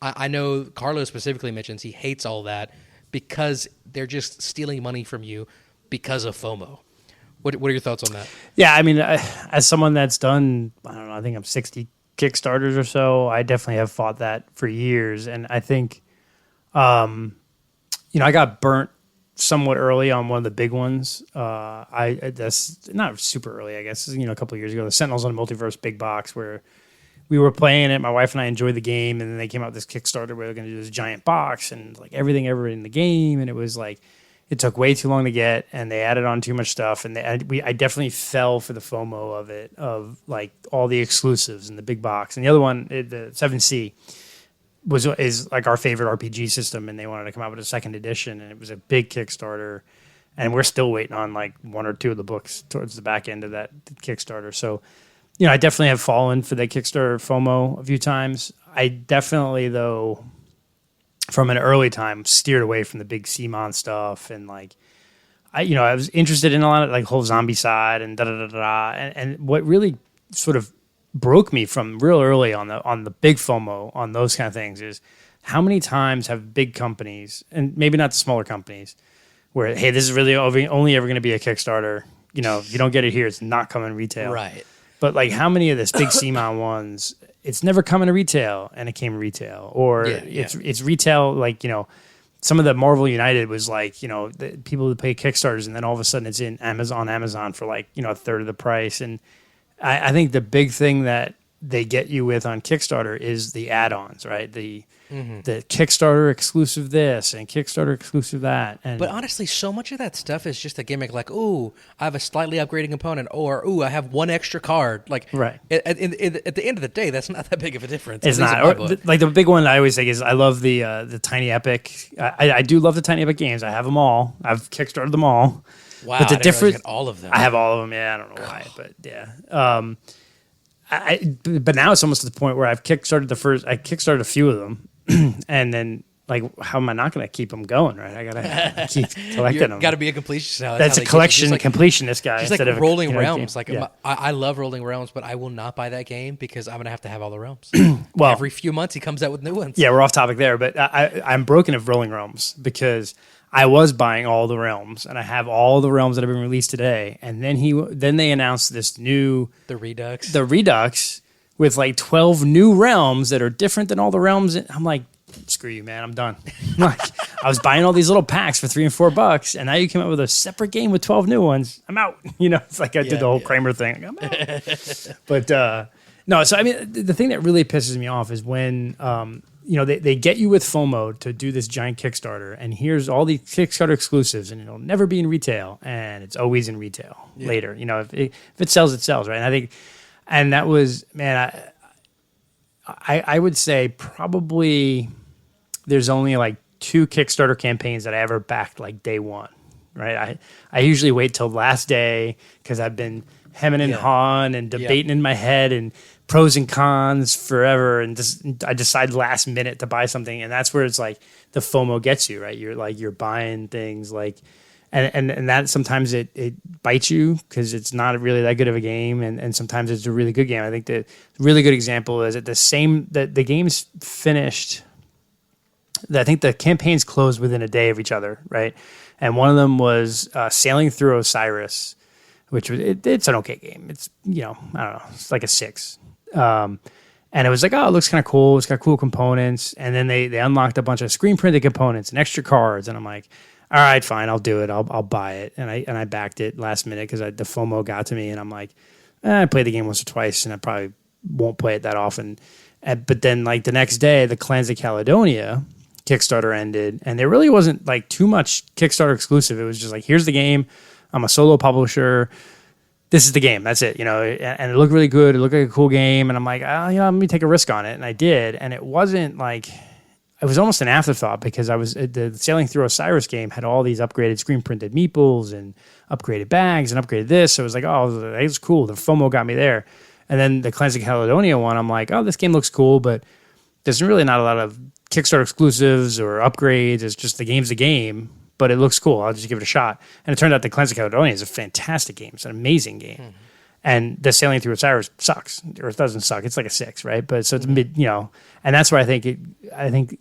I know Carlos specifically mentions he hates all that because they're just stealing money from you because of FOMO. What are your thoughts on that? Yeah, I mean, as someone that's done, I don't know, I think I'm 60 Kickstarters or so, I definitely have fought that for years. And I think, I got burnt somewhat early on one of the big ones. That's not super early, I guess, a couple of years ago, the Sentinels on the Multiverse big box, where we were playing it. My wife and I enjoyed the game, and then they came out with this Kickstarter where they're going to do this giant box and like everything ever in the game. And it was like, it took way too long to get, and they added on too much stuff. And I definitely fell for the FOMO of it, of like all the exclusives and the big box. And the other one, the 7C, is like our favorite RPG system, and they wanted to come out with a second edition, and it was a big Kickstarter. And we're still waiting on like 1 or 2 of the books towards the back end of that Kickstarter. So, I definitely have fallen for that Kickstarter FOMO a few times. I definitely, though, from an early time, steered away from the big CMON stuff, and like, I was interested in a lot of like whole zombie side and and what really sort of broke me from real early on the big FOMO on those kind of things is how many times have big companies, and maybe not the smaller companies, where hey, this is really only ever going to be a Kickstarter. If you don't get it here, it's not coming retail. Right. But like, how many of this big CMON ones, it's never coming to retail, and it came retail, or it's retail. Like some of the Marvel United was like the people who pay Kickstarters, and then all of a sudden it's in Amazon for like a third of the price. And I think the big thing that they get you with on Kickstarter is the add-ons, right? The Kickstarter exclusive this and Kickstarter exclusive that. And But honestly, so much of that stuff is just a gimmick. Like, ooh, I have a slightly upgraded component, or ooh, I have one extra card. Like, right. At the end of the day, that's not that big of a difference. It's not. Like the big one I always think is I love the Tiny Epic. I do love the Tiny Epic games. I have them all. I've Kickstarted them all. Wow, but the I didn't realize difference, you had all of them. I have all of them. Yeah, I don't know why, but yeah. But now it's almost to the point where I've Kickstarted I Kickstarted a few of them, and then like, how am I not going to keep them going? Right, I gotta keep collecting them. Got to be a completionist now. That's a collection completionist guy. Just instead like of Rolling Realms. Game. Like I love Rolling Realms, but I will not buy that game because I'm gonna have to have all the realms. Well, every few months he comes out with new ones. Yeah, we're off topic there, but I'm broken of Rolling Realms because I was buying all the realms, and I have all the realms that have been released today. And then they announced this new the Redux with like 12 new realms that are different than all the realms. I'm like, screw you, man, I'm done. Like, I was buying all these little packs for $3 and $4, and now you came up with a separate game with 12 new ones. I'm out. It's like I did the whole Kramer thing. I'm out. But no, so I mean, the thing that really pisses me off is when they get you with FOMO to do this giant Kickstarter, and here's all these Kickstarter exclusives, and it'll never be in retail, and it's always in retail later. If it sells, it sells, right? And I think, and that was, man, I would say probably there's only like 2 Kickstarter campaigns that I ever backed like day one, right? I usually wait till last day because I've been hemming and hawing and debating in my head and pros and cons forever, and I decide last minute to buy something, and that's where it's like the FOMO gets you, right? You're buying things like, and that sometimes it bites you because it's not really that good of a game, and sometimes it's a really good game. I think the really good example is that the game's finished. I think the campaigns closed within a day of each other, right? And one of them was Sailing Through Osiris, which was it's an okay game. It's I don't know, it's like a 6. And it was like, oh, it looks kind of cool. It's got cool components. And then they unlocked a bunch of screen printed components and extra cards. And I'm like, all right, fine, I'll do it. I'll buy it. And I backed it last minute because the FOMO got to me. And I'm like, I played the game once or twice, and I probably won't play it that often. But then like the next day, the Clans of Caledonia Kickstarter ended, and there really wasn't like too much Kickstarter exclusive. It was just like, here's the game. I'm a solo publisher. This is the game. That's it. And it looked really good. It looked like a cool game. And I'm like, let me take a risk on it. And I did. And it wasn't like, it was almost an afterthought because the Sailing Through Osiris game had all these upgraded screen printed meeples and upgraded bags and upgraded this. So it was like, oh, it's cool. The FOMO got me there. And then the Clans of Caledonia one, I'm like, oh, this game looks cool, but there's really not a lot of Kickstarter exclusives or upgrades. It's just the game's a game, but it looks cool. I'll just give it a shot. And it turned out the Clans of Caledonia is a fantastic game. It's an amazing game. Mm-hmm. And the Sailing Through Osiris sucks, or it doesn't suck. It's like a 6, right? But so it's mid, and that's where I think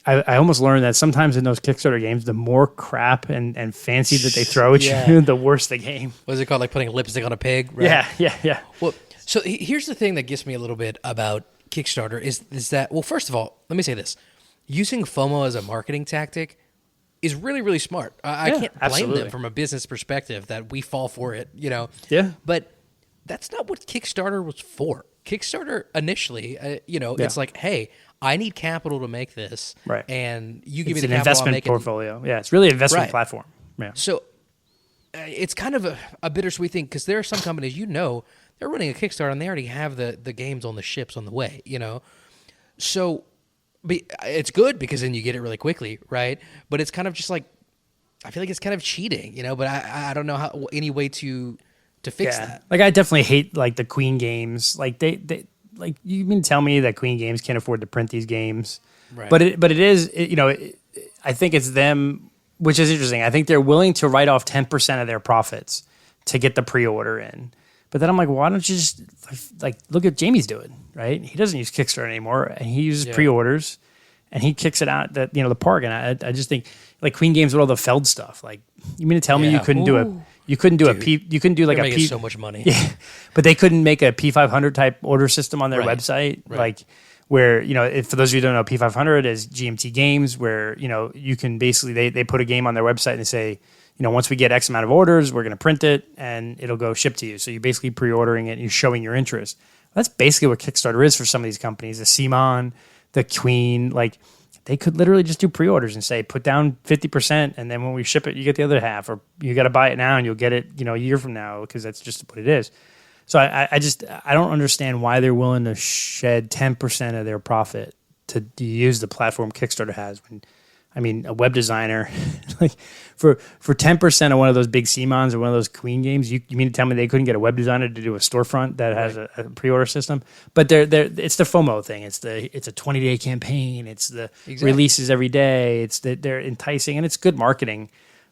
I almost learned that sometimes in those Kickstarter games, the more crap and fancy that they throw at you, the worse the game. What is it called? Like putting lipstick on a pig? Right? Yeah. Well, so here's the thing that gets me a little bit about Kickstarter is that, well, first of all, let me say this. Using FOMO as a marketing tactic is really, really smart. I can't blame them from a business perspective that we fall for it, Yeah. But that's not what Kickstarter was for. Kickstarter initially, it's like, hey, I need capital to make this. Right. And you give me the capital. capital. It's an investment portfolio. Yeah, it's really an investment platform. Yeah. So it's kind of a bittersweet thing because there are some companies, they're running a Kickstarter and they already have the games on the ships on the way, So it's good because then you get it really quickly, right? But it's kind of just like, I feel like it's kind of cheating, but I don't know any way to fix that. Like I definitely hate like the Queen games. Like they like you mean tell me that Queen Games can't afford to print these games. Right. But it is, I think it's them, which is interesting. I think they're willing to write off 10% of their profits to get the pre-order in. But then I'm like, why don't you just like look at Jamie's doing, right? He doesn't use Kickstarter anymore, and he uses pre-orders, and he kicks it out the park. And I just think like Queen Games with all the Feld stuff. Like, you mean to tell me you couldn't do so much money. Yeah, but they couldn't make a P500 type order system on their website, like where for those of you who don't know, P500 is GMT Games, where you can basically they put a game on their website and they say, once we get X amount of orders, we're going to print it and it'll go ship to you. So you're basically pre-ordering it and you're showing your interest. That's basically what Kickstarter is for some of these companies. The CMON, the Queen, like they could literally just do pre-orders and say, put down 50%, and then when we ship it, you get the other half, or you got to buy it now and you'll get it, a year from now, because that's just what it is. So I don't understand why they're willing to shed 10% of their profit to use the platform Kickstarter has. A web designer, like for 10% of one of those big CMONs or one of those Queen games, you mean to tell me they couldn't get a web designer to do a storefront that has a pre-order system? But it's the FOMO thing. It's a 20-day campaign. It's the releases every day. They're enticing, and it's good marketing.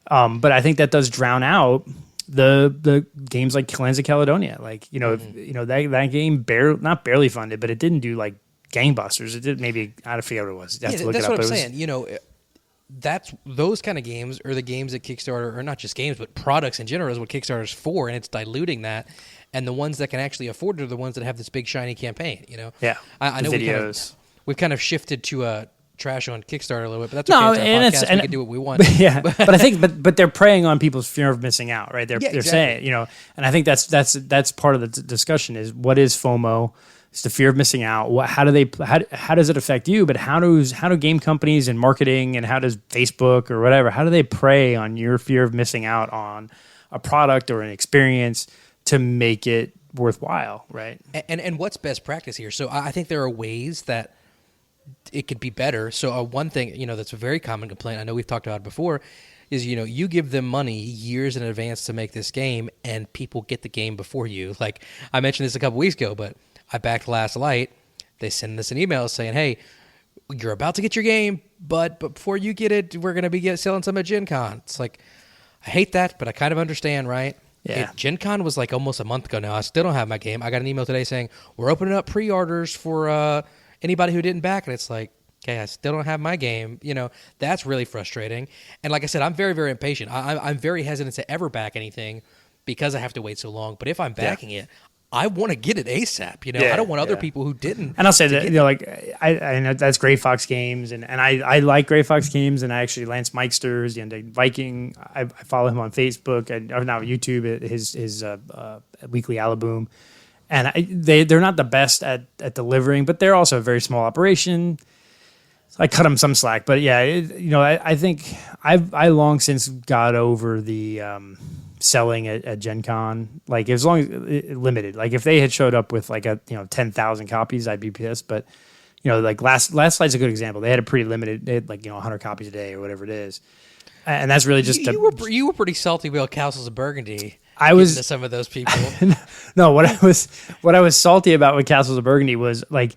But I think that does drown out the games like Clans of Caledonia. Like that game not barely funded, but it didn't do like gangbusters. It did maybe, I don't forget what it was. You have to look that's it up. What I'm saying. That's those kind of games are the games that Kickstarter, or not just games, but products in general, is what Kickstarter is for, and it's diluting that. And the ones that can actually afford it are the ones that have this big shiny campaign. Yeah, I know videos. We've kind of shifted to trash on Kickstarter a little bit, but that's okay. It's our podcast. We can do what we want. Yeah, but I think, but they're preying on people's fear of missing out, right? They're saying, and I think that's part of the discussion is what is FOMO. It's the fear of missing out. How does it affect you? But how do game companies and marketing, and how does Facebook or whatever, how do they prey on your fear of missing out on a product or an experience to make it worthwhile, right? And what's best practice here? So I think there are ways that it could be better. So one thing, that's a very common complaint, I know we've talked about it before, is, you give them money years in advance to make this game, and people get the game before you. Like, I mentioned this a couple weeks ago, but I backed Last Light. They send us an email saying, hey, you're about to get your game, but before you get it, we're going to be selling some at Gen Con. It's like, I hate that, but I kind of understand, right? Yeah. Gen Con was like almost a month ago now. I still don't have my game. I got an email today saying, we're opening up pre-orders for anybody who didn't back. And it's like, okay, I still don't have my game. That's really frustrating. And like I said, I'm very, very impatient. I'm very hesitant to ever back anything because I have to wait so long. But if I'm backing it, I want to get it ASAP. I don't want other people who didn't. And I'll say that, I know that's Gray Fox Games, and I like Gray Fox Games, and I actually Lance Mikesters and Viking. I follow him on Facebook or now YouTube. His weekly Alaboom, and they're not the best at delivering, but they're also a very small operation. So I cut them some slack, but yeah, I think I long since got over the selling at Gen Con, like as long as limited. Like if they had showed up with like 10,000 copies, I'd be pissed. But like last Light's a good example. They had a pretty limited, they had 100 copies a day or whatever it is, and that's really just you were pretty salty about Castles of Burgundy. I was to some of those people. No, what I was salty about with Castles of Burgundy was like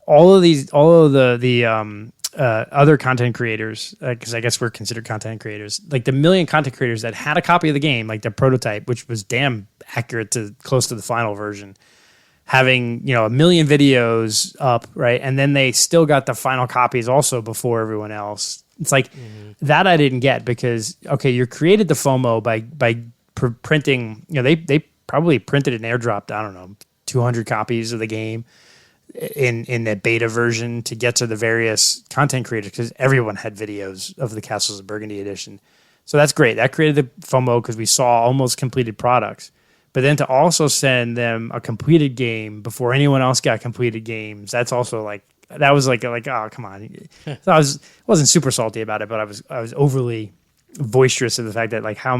all of the other content creators, because I guess we're considered content creators, like the million content creators that had a copy of the game, like the prototype, which was damn accurate to close to the final version, having, a million videos up, right? And then they still got the final copies also before everyone else. It's like that I didn't get because, okay, you created the FOMO by printing, they probably printed and airdropped, I don't know, 200 copies of the game in the beta version to get to the various content creators, because everyone had videos of the Castles of Burgundy edition. So that's great. That created the FOMO because we saw almost completed products. But then to also send them a completed game before anyone else got completed games, that's also like, that was like oh, come on. So I wasn't super salty about it, but I was overly boisterous of the fact that like how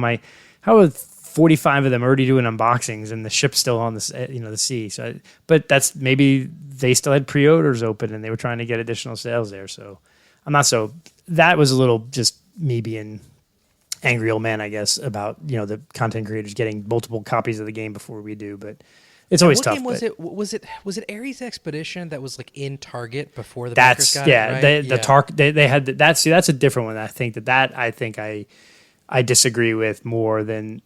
are 45 of them already doing unboxings and the ship's still on the sea. So, but that's maybe they still had pre-orders open and they were trying to get additional sales there. So that was a little just me being angry old man, I guess, about, the content creators getting multiple copies of the game before we do, but it's always tough. What game was it? Was it Ares Expedition that was like in Target before the backers got it, right? They had that. See, that's a different one. I think I disagree with more than,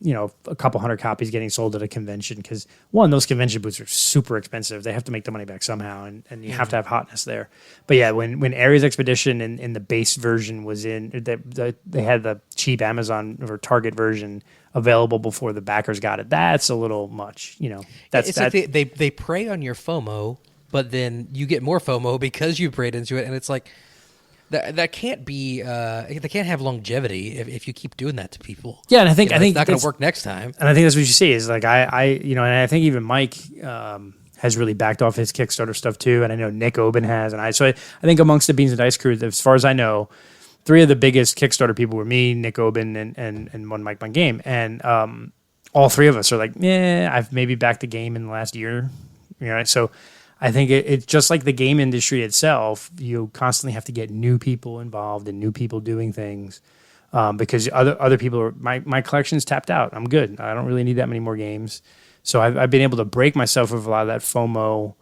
a couple hundred copies getting sold at a convention, because one, those convention booths are super expensive. They have to make the money back somehow, and you have to have hotness there. But yeah, when Ares Expedition and the base version was in, they had the cheap Amazon or Target version available before the backers got it. That's a little much, It's like they prey on your FOMO, but then you get more FOMO because you preyed into it, and it's like, that can't be. They can't have longevity if you keep doing that to people. Yeah, and I think it's not going to work next time. And I think that's what you see is like and I think even Mike has really backed off his Kickstarter stuff too, and I know Nick Oben has, and I think amongst the Beans and Dice crew, as far as I know, 3 of the biggest Kickstarter people were me, Nick Oben, and one Mike Bun Game, and all 3 of us are like, yeah, I've maybe backed a game in the last year, so I think it's just like the game industry itself. You constantly have to get new people involved and new people doing things because other people are, my collection's tapped out. I'm good. I don't really need that many more games. So I've been able to break myself of a lot of that FOMO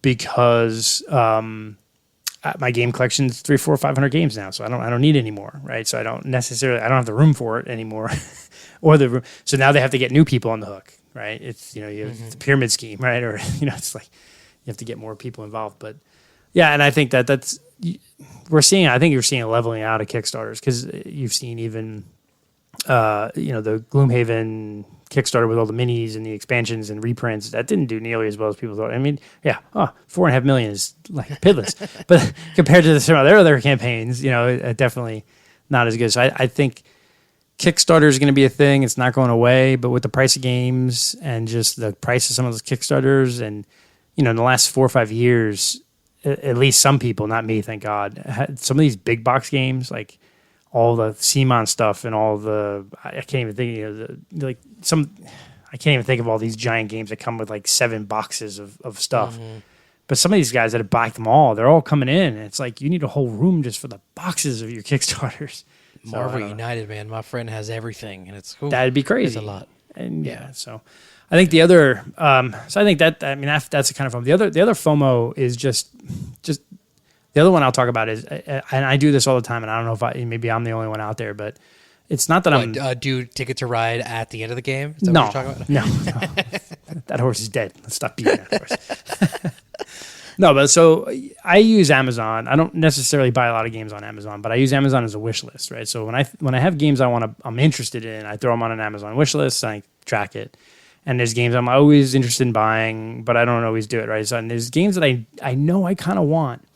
because my game collection's 300, 400, 500 games now. So I don't need any more, right? So I don't have the room for it anymore, So now they have to get new people on the hook, right? It's you have the pyramid scheme, right? Or it's like you have to get more people involved. But yeah, and I think that's you're seeing a leveling out of Kickstarters because you've seen even the Gloomhaven Kickstarter with all the minis and the expansions and reprints that didn't do nearly as well as people thought. I mean, yeah, $4.5 million is like piddless, but compared to some of their other campaigns, definitely not as good. So I think Kickstarter is going to be a thing. It's not going away, but with the price of games and just the price of some of those Kickstarters, and in the last 4 or 5 years, at least some people, not me, thank God, had some of these big box games like all the CMON stuff and all the I can't even think I can't even think of all these giant games that come with like 7 boxes of stuff. Mm-hmm. But some of these guys that have backed them all, they're all coming in. And it's like you need a whole room just for the boxes of your Kickstarters. Marvel United, man. My friend has everything, and that'd be crazy. It's a lot. And so I think the other that's the kind of FOMO. The other FOMO is just the other one I'll talk about is, and I do this all the time, and I don't know if maybe I'm the only one out there, but it's not that I'm do Ticket to Ride at the end of the game. Is that what you're talking about? No. That horse is dead. Let's stop beating that horse. No, but so I use Amazon. I don't necessarily buy a lot of games on Amazon, but I use Amazon as a wish list, right? So when I have games I'm interested in, I throw them on an Amazon wish list, and I track it. And there's games I'm always interested in buying, but I don't always do it, right? So and there's games that I know I kind of want,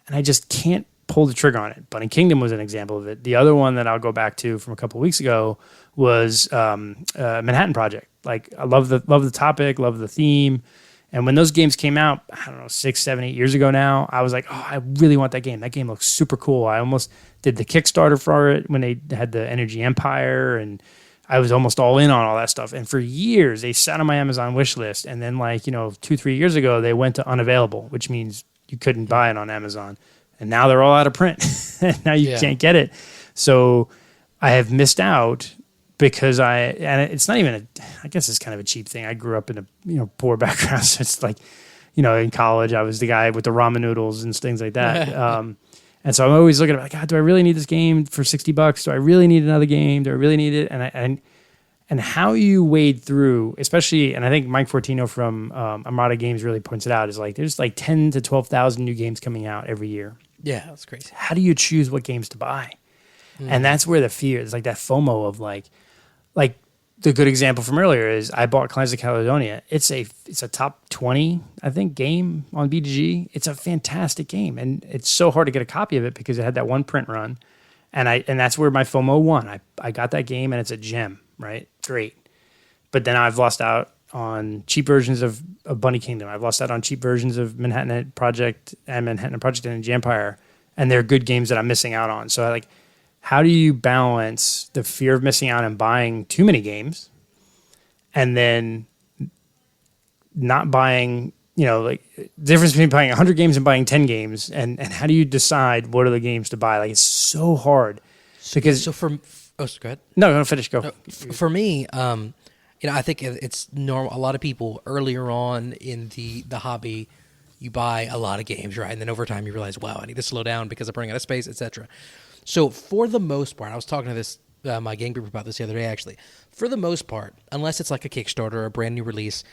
and I just can't pull the trigger on it. Bunny Kingdom was an example of it. The other one that I'll go back to from a couple of weeks ago was Manhattan Project. Like I love the topic, love the theme. And when those games came out, I don't know, 6, 7, 8 years ago now, I was like, oh, I really want that game. That game looks super cool. I almost did the Kickstarter for it when they had the Energy Empire, and I was almost all in on all that stuff. And for years, they sat on my Amazon wish list. And then 2-3 years ago, they went to unavailable, which means you couldn't buy it on Amazon. And now they're all out of print. Now you can't get it. So I have missed out because and it's not even I guess it's kind of a cheap thing. I grew up in a poor background. So it's like, in college, I was the guy with the ramen noodles and things like that. And so I'm always looking at like, God, do I really need this game for $60? Do I really need another game? Do I really need it? And how you wade through, especially, and I think Mike Fortino from Armada Games really points it out, is like there's like 10 to 12,000 new games coming out every year. Yeah, that's crazy. How do you choose what games to buy? And that's where the fear is, like that FOMO of like the good example from earlier is I bought Clans of Caledonia. It's a top 20, I think, game on BGG. It's a fantastic game, and it's so hard to get a copy of it because it had that one print run, and that's where my FOMO won. I got that game, and it's a gem, right? Great. But then I've lost out on cheap versions of Bunny Kingdom. I've lost out on cheap versions of Manhattan Project and Energy Empire, and they're good games that I'm missing out on. So how do you balance the fear of missing out and buying too many games and then not buying, the difference between buying 100 games and buying 10 games, and how do you decide what are the games to buy? Like, it's so hard because... So go ahead. No, finish, go. No, for me, I think it's normal. A lot of people earlier on in the hobby, you buy a lot of games, right? And then over time you realize, wow, I need to slow down because I'm running out of space, etc. So for the most part, I was talking to my game group about this the other day, actually. For the most part, unless it's like a Kickstarter or a brand new release,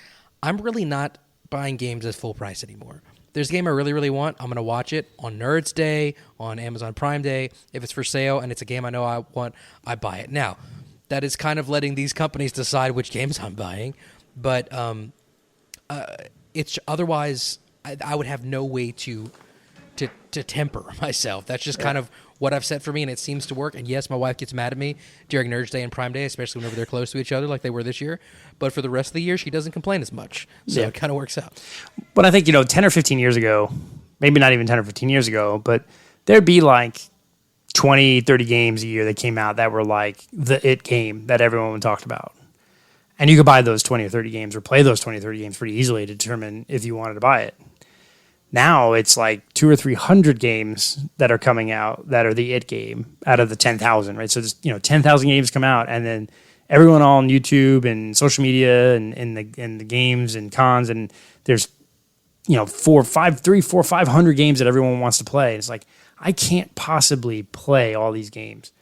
I'm really not buying games at full price anymore. There's a game I really, really want. I'm going to watch it on Nerds Day, on Amazon Prime Day. If it's for sale and it's a game I know I want, I buy it. Now, that is kind of letting these companies decide which games I'm buying. But it's otherwise, I would have no way to to temper myself. That's just kind of what I've set for me, and it seems to work. And yes, my wife gets mad at me during Nerds Day and Prime Day, especially whenever they're close to each other like they were this year. But for the rest of the year, she doesn't complain as much. So it kind of works out. But I think, 10 or 15 years ago, maybe not even 10 or 15 years ago, but there'd be like 20, 30 games a year that came out that were like the it game that everyone talked about. And you could buy those 20 or 30 games or play those 20 or 30 games pretty easily to determine if you wanted to buy it. Now it's like 200 or 300 games that are coming out that are the it game out of the 10,000, right? So there's 10,000 games come out, and then everyone all on YouTube and social media and the games and cons, and there's 500 games that everyone wants to play. It's like, I can't possibly play all these games.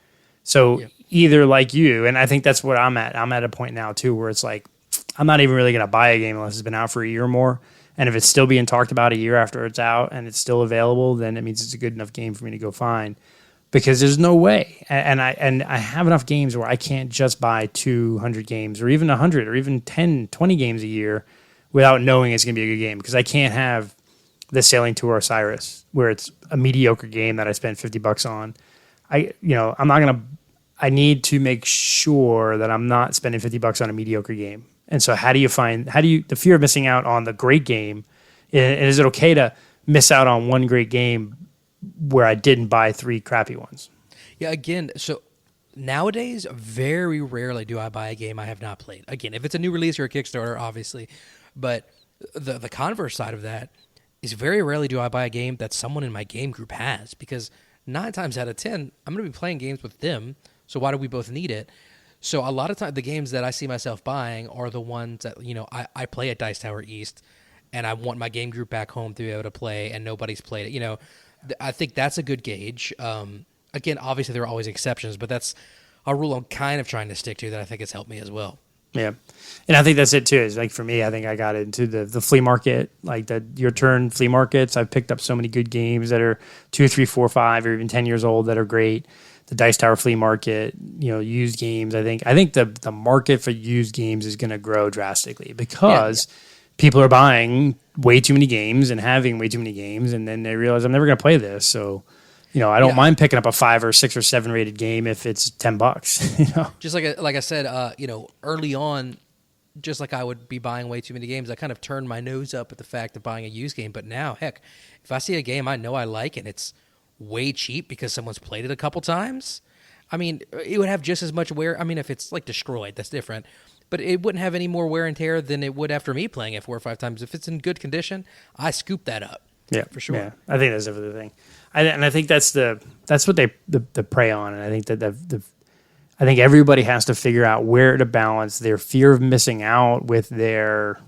So either like you, and I think that's what I'm at. I'm at a point now too where it's like, I'm not even really going to buy a game unless it's been out for a year or more. And if it's still being talked about a year after it's out and it's still available, then it means it's a good enough game for me to go find. Because there's no way. And I have enough games where I can't just buy 200 games or even 100 or even 10, 20 games a year without knowing it's going to be a good game. Because I can't have the Sailing to Osiris where it's a mediocre game that I spent $50 on. I'm not going to. I need to make sure that I'm not spending $50 on a mediocre game. And so the fear of missing out on the great game, and is it okay to miss out on one great game where I didn't buy 3 crappy ones? Yeah, again, so nowadays, very rarely do I buy a game I have not played. Again, if it's a new release or a Kickstarter, obviously. But the converse side of that is very rarely do I buy a game that someone in my game group has, because 9 times out of 10, I'm going to be playing games with them, so why do we both need it? So a lot of times, the games that I see myself buying are the ones that, I play at Dice Tower East, and I want my game group back home to be able to play, and nobody's played it. I think that's a good gauge. Again, obviously there are always exceptions, but that's a rule I'm kind of trying to stick to that I think has helped me as well. Yeah. And I think that's it too. Is like for me, I think I got into the flea market, like the Your Turn flea markets. I've picked up so many good games that are 2, 3, 4, 5, or even 10 years old that are great. The Dice Tower flea market, used games. I think the market for used games is going to grow drastically because people are buying way too many games and having way too many games, and then they realize I'm never going to play this. So, I don't mind picking up a 5 or 6 or 7 rated game if it's $10. Just like I said, early on, just like I would be buying way too many games, I kind of turned my nose up at the fact of buying a used game. But now, heck, if I see a game I know I like and it's way cheap because someone's played it a couple times, I mean, it would have just as much wear. I mean, if it's like destroyed, that's different. But it wouldn't have any more wear and tear than it would after me playing it 4 or 5 times. If it's in good condition, I scoop that up. Yeah, for sure. Yeah, I think that's the thing, and I think that's what they prey on, and I think that I think everybody has to figure out where to balance their fear of missing out with their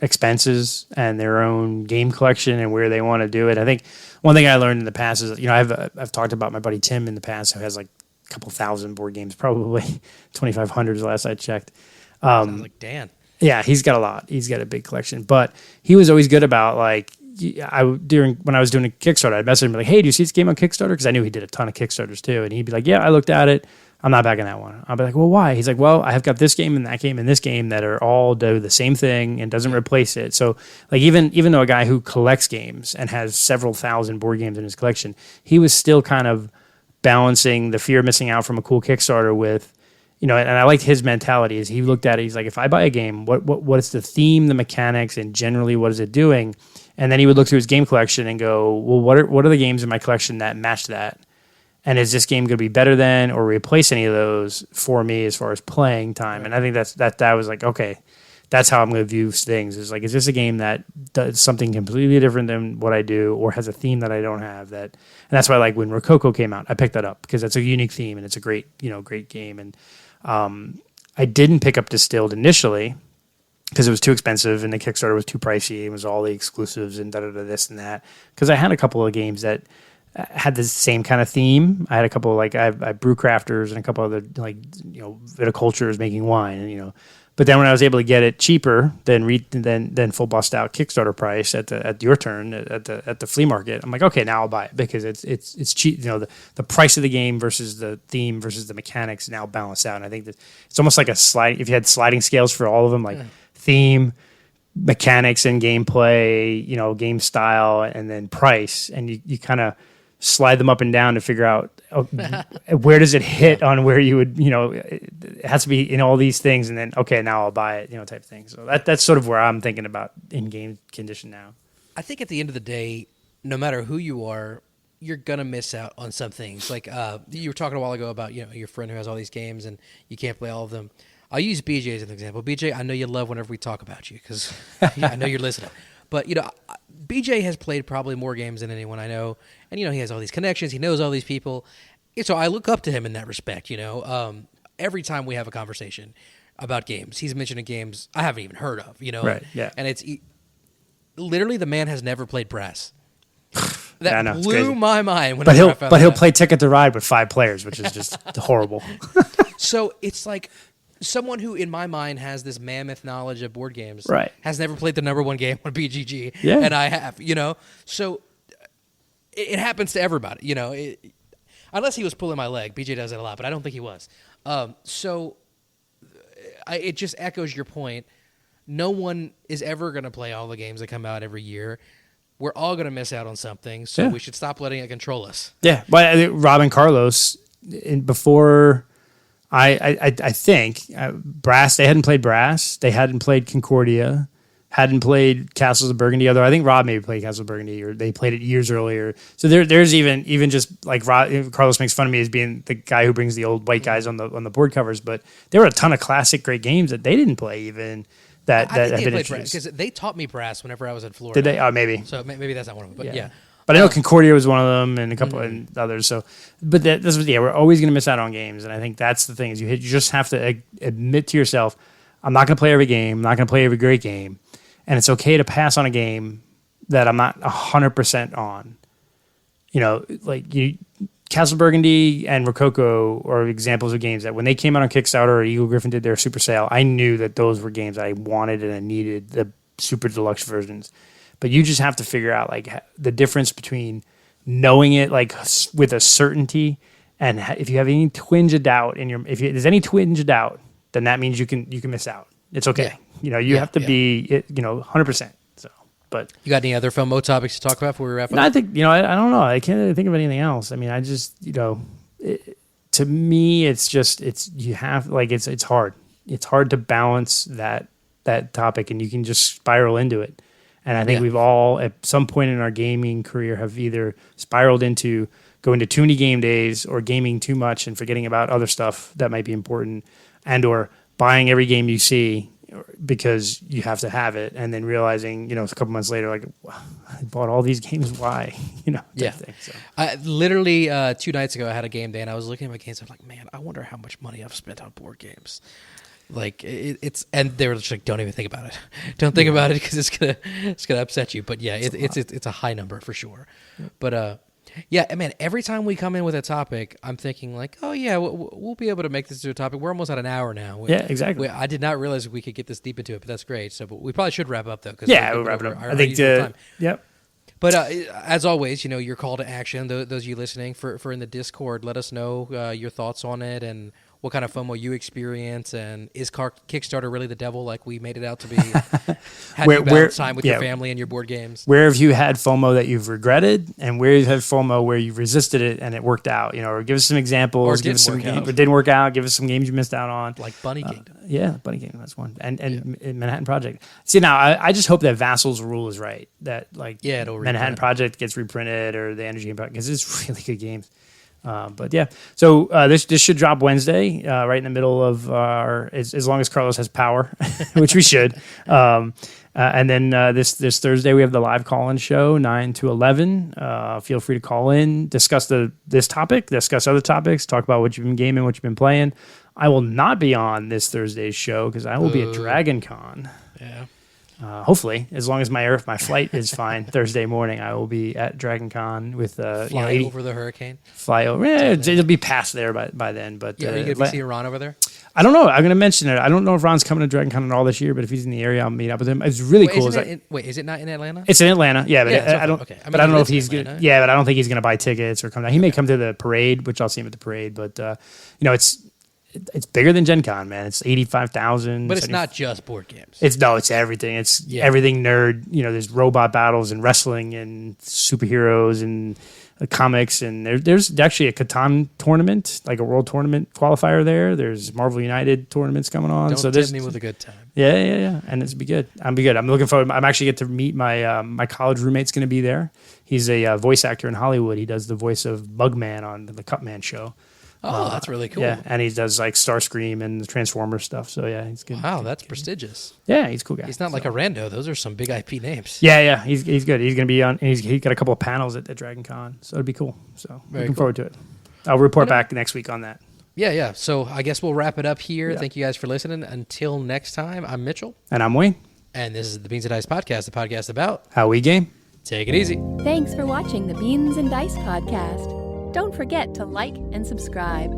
expenses and their own game collection and where they want to do it. I think one thing I learned in the past is, I've talked about my buddy Tim in the past, who has like a couple thousand board games, probably 2,500 is the last I checked. Sounds like Dan. Yeah, he's got a lot. He's got a big collection, but he was always good about like, when I was doing a Kickstarter, I'd message him like, "Hey, do you see this game on Kickstarter?" Because I knew he did a ton of Kickstarters too, and he'd be like, "Yeah, I looked at it. I'm not backing that one." I'd be like, "Well, why?" He's like, "Well, I have got this game and that game and this game that are all do the same thing and doesn't replace it." So, like, even though a guy who collects games and has several thousand board games in his collection, he was still kind of balancing the fear of missing out from a cool Kickstarter with, and I liked his mentality. Is he looked at it, he's like, if I buy a game, what is the theme, the mechanics, and generally what is it doing? And then he would look through his game collection and go, well, what are the games in my collection that match that? And is this game going to be better than or replace any of those for me as far as playing time? And I think that was like, okay, that's how I'm going to view things. Is like, is this a game that does something completely different than what I do, or has a theme that I don't have? And that's why, like, when Rococo came out, I picked that up because it's a unique theme and it's a great game. And I didn't pick up Distilled initially because it was too expensive and the Kickstarter was too pricey. It was all the exclusives and this and that. Because I had a couple of games that had the same kind of theme. I had a couple I brew crafters and a couple other viticultures making wine, and But then when I was able to get it cheaper than full bust out Kickstarter price at Your Turn at the flea market, I'm like, okay, now I'll buy it because it's cheap. The price of the game versus the theme versus the mechanics now balance out. And I think that it's almost like a slide. If you had sliding scales for all of them, like theme, mechanics and gameplay, game style, and then price, and you kind of slide them up and down to figure out where does it hit on where you would, it has to be in all these things, and then okay, now I'll buy it, type of thing. So that's sort of where I'm thinking about in-game condition now. I think at the end of the day, no matter who you are, you're gonna miss out on some things. Like you were talking a while ago about your friend who has all these games and you can't play all of them. I'll use BJ as an example. BJ, I know you love whenever we talk about you because I know you're listening. But, BJ has played probably more games than anyone I know. And, he has all these connections. He knows all these people. And so I look up to him in that respect, Every time we have a conversation about games, he's mentioning games I haven't even heard of, Right, yeah. And it's literally the man has never played brass. That yeah, blew my mind. But he'll play Ticket to Ride with 5 players, which is just horrible. So it's like someone who, in my mind, has this mammoth knowledge of board games, right, has never played the #1 game on BGG, yeah. And I have, So it happens to everybody, unless he was pulling my leg. BJ does that a lot, but I don't think he was. It just echoes your point. No one is ever going to play all the games that come out every year. We're all going to miss out on something, so we should stop letting it control us. Yeah, but I think Rob and Carlos, before I think Brass, they hadn't played Brass, they hadn't played Concordia, hadn't played Castles of Burgundy. Although I think Rob maybe played Castles of Burgundy, or they played it years earlier. So there's even just like Carlos makes fun of me as being the guy who brings the old white guys on the board covers, but there were a ton of classic great games that they didn't play even. I think they played Brass because they taught me Brass whenever I was in Florida. Did they? Oh, maybe. So maybe that's not one of them, but yeah. But I know Concordia was one of them, and a couple and others. So, but we're always going to miss out on games, and I think that's the thing is you just have to admit to yourself, I'm not going to play every game, I'm not going to play every great game, and it's okay to pass on a game that I'm not 100% on. Castle Burgundy and Rococo are examples of games that when they came out on Kickstarter or Eagle Griffin did their super sale, I knew that those were games I wanted and I needed, the super deluxe versions. But you just have to figure out the difference between knowing it with a certainty, and if you have any twinge of doubt if there's any twinge of doubt, then that means you can miss out. It's okay. Yeah. You have to be 100%. But you got any other FOMO topics to talk about before we wrap up? I think I don't know. I can't really think of anything else. I mean, I just to me, it's you have it's hard. It's hard to balance that topic, and you can just spiral into it. And I think we've all at some point in our gaming career have either spiraled into going to too many game days or gaming too much and forgetting about other stuff that might be important, and or buying every game you see because you have to have it, and then realizing, a couple months later, I bought all these games. Why? Thing, so. Literally 2 nights ago, I had a game day, and I was looking at my games. I was like, man, I wonder how much money I've spent on board games. It's, and they were just like, don't even think about it. Don't think about it because it's gonna upset you. But yeah, it's a high number for sure. Yeah. But yeah, man, every time we come in with a topic, I'm thinking oh yeah, we'll be able to make this to a topic. We're almost at an hour now. Yeah, exactly. I did not realize we could get this deep into it, but that's great. So, but we probably should wrap up though. We'll wrap it up. I think time. Yep. But as always, your call to action. Those of you listening for in the Discord, let us know your thoughts on it and what kind of FOMO you experience, and is Kickstarter really the devil like we made it out to be? Have you balance time with your family and your board games? Where have you had FOMO that you've regretted, and where you had FOMO where you resisted it and it worked out? Or give us some examples. Or it didn't work out. Give us some games you missed out on. Like Bunny Kingdom. Yeah, Bunny Kingdom, that's one. And Manhattan Project. See, now I just hope that Vassal's rule is right. That Manhattan Project gets reprinted, or the Energy Game Project, because it's really good games. But yeah, so this should drop Wednesday, right in the middle of our, as long as Carlos has power, which we should. And then this Thursday we have the live call-in show, 9 to 11. Feel free to call in, discuss this topic, discuss other topics, talk about what you've been gaming, what you've been playing. I will not be on this Thursday's show because I will be at Dragon Con. Yeah. Hopefully, as long as my flight is fine, Thursday morning I will be at Dragon Con with fly over the hurricane. Fly over, it'll be past there by then. But are you gonna see Ron over there? I don't know. I'm gonna mention it. I don't know if Ron's coming to Dragon Con at all this year, but if he's in the area, I'll meet up with him. It's really cool. Is it not in Atlanta? It's in Atlanta. Yeah, but I don't. Okay. But I don't know if he's good. Yeah, but I don't think he's gonna buy tickets or come down. He may come to the parade, which I'll see him at the parade. But it's bigger than Gen Con, man. It's 85,000. But it's not just board games. It's everything. It's everything nerd. You know, there's robot battles and wrestling and superheroes and comics, and there's actually a Catan tournament, like a world tournament qualifier there. There's Marvel United tournaments coming on. Don't tempt me with a good time. Yeah. And it's be good. I'm looking forward. I'm actually get to meet my my college roommate's going to be there. He's a voice actor in Hollywood. He does the voice of Bugman on the Cupman show. Oh, that's really cool. Yeah, and he does like Starscream and the Transformers stuff. So yeah, he's good. Wow, that's prestigious. Yeah, he's a cool guy. He's not like a rando. Those are some big IP names. Yeah, he's good. He's gonna be on. He's got a couple of panels at Dragon Con, so it'd be cool. So looking forward to it. I'll report back next week on that. Yeah. So I guess we'll wrap it up here. Yeah. Thank you guys for listening. Until next time, I'm Mitchell, And I'm Wayne. and this is the Beans and Dice Podcast, the podcast about How we game. take it easy. Thanks for watching the Beans and Dice podcast. Don't forget to like and subscribe.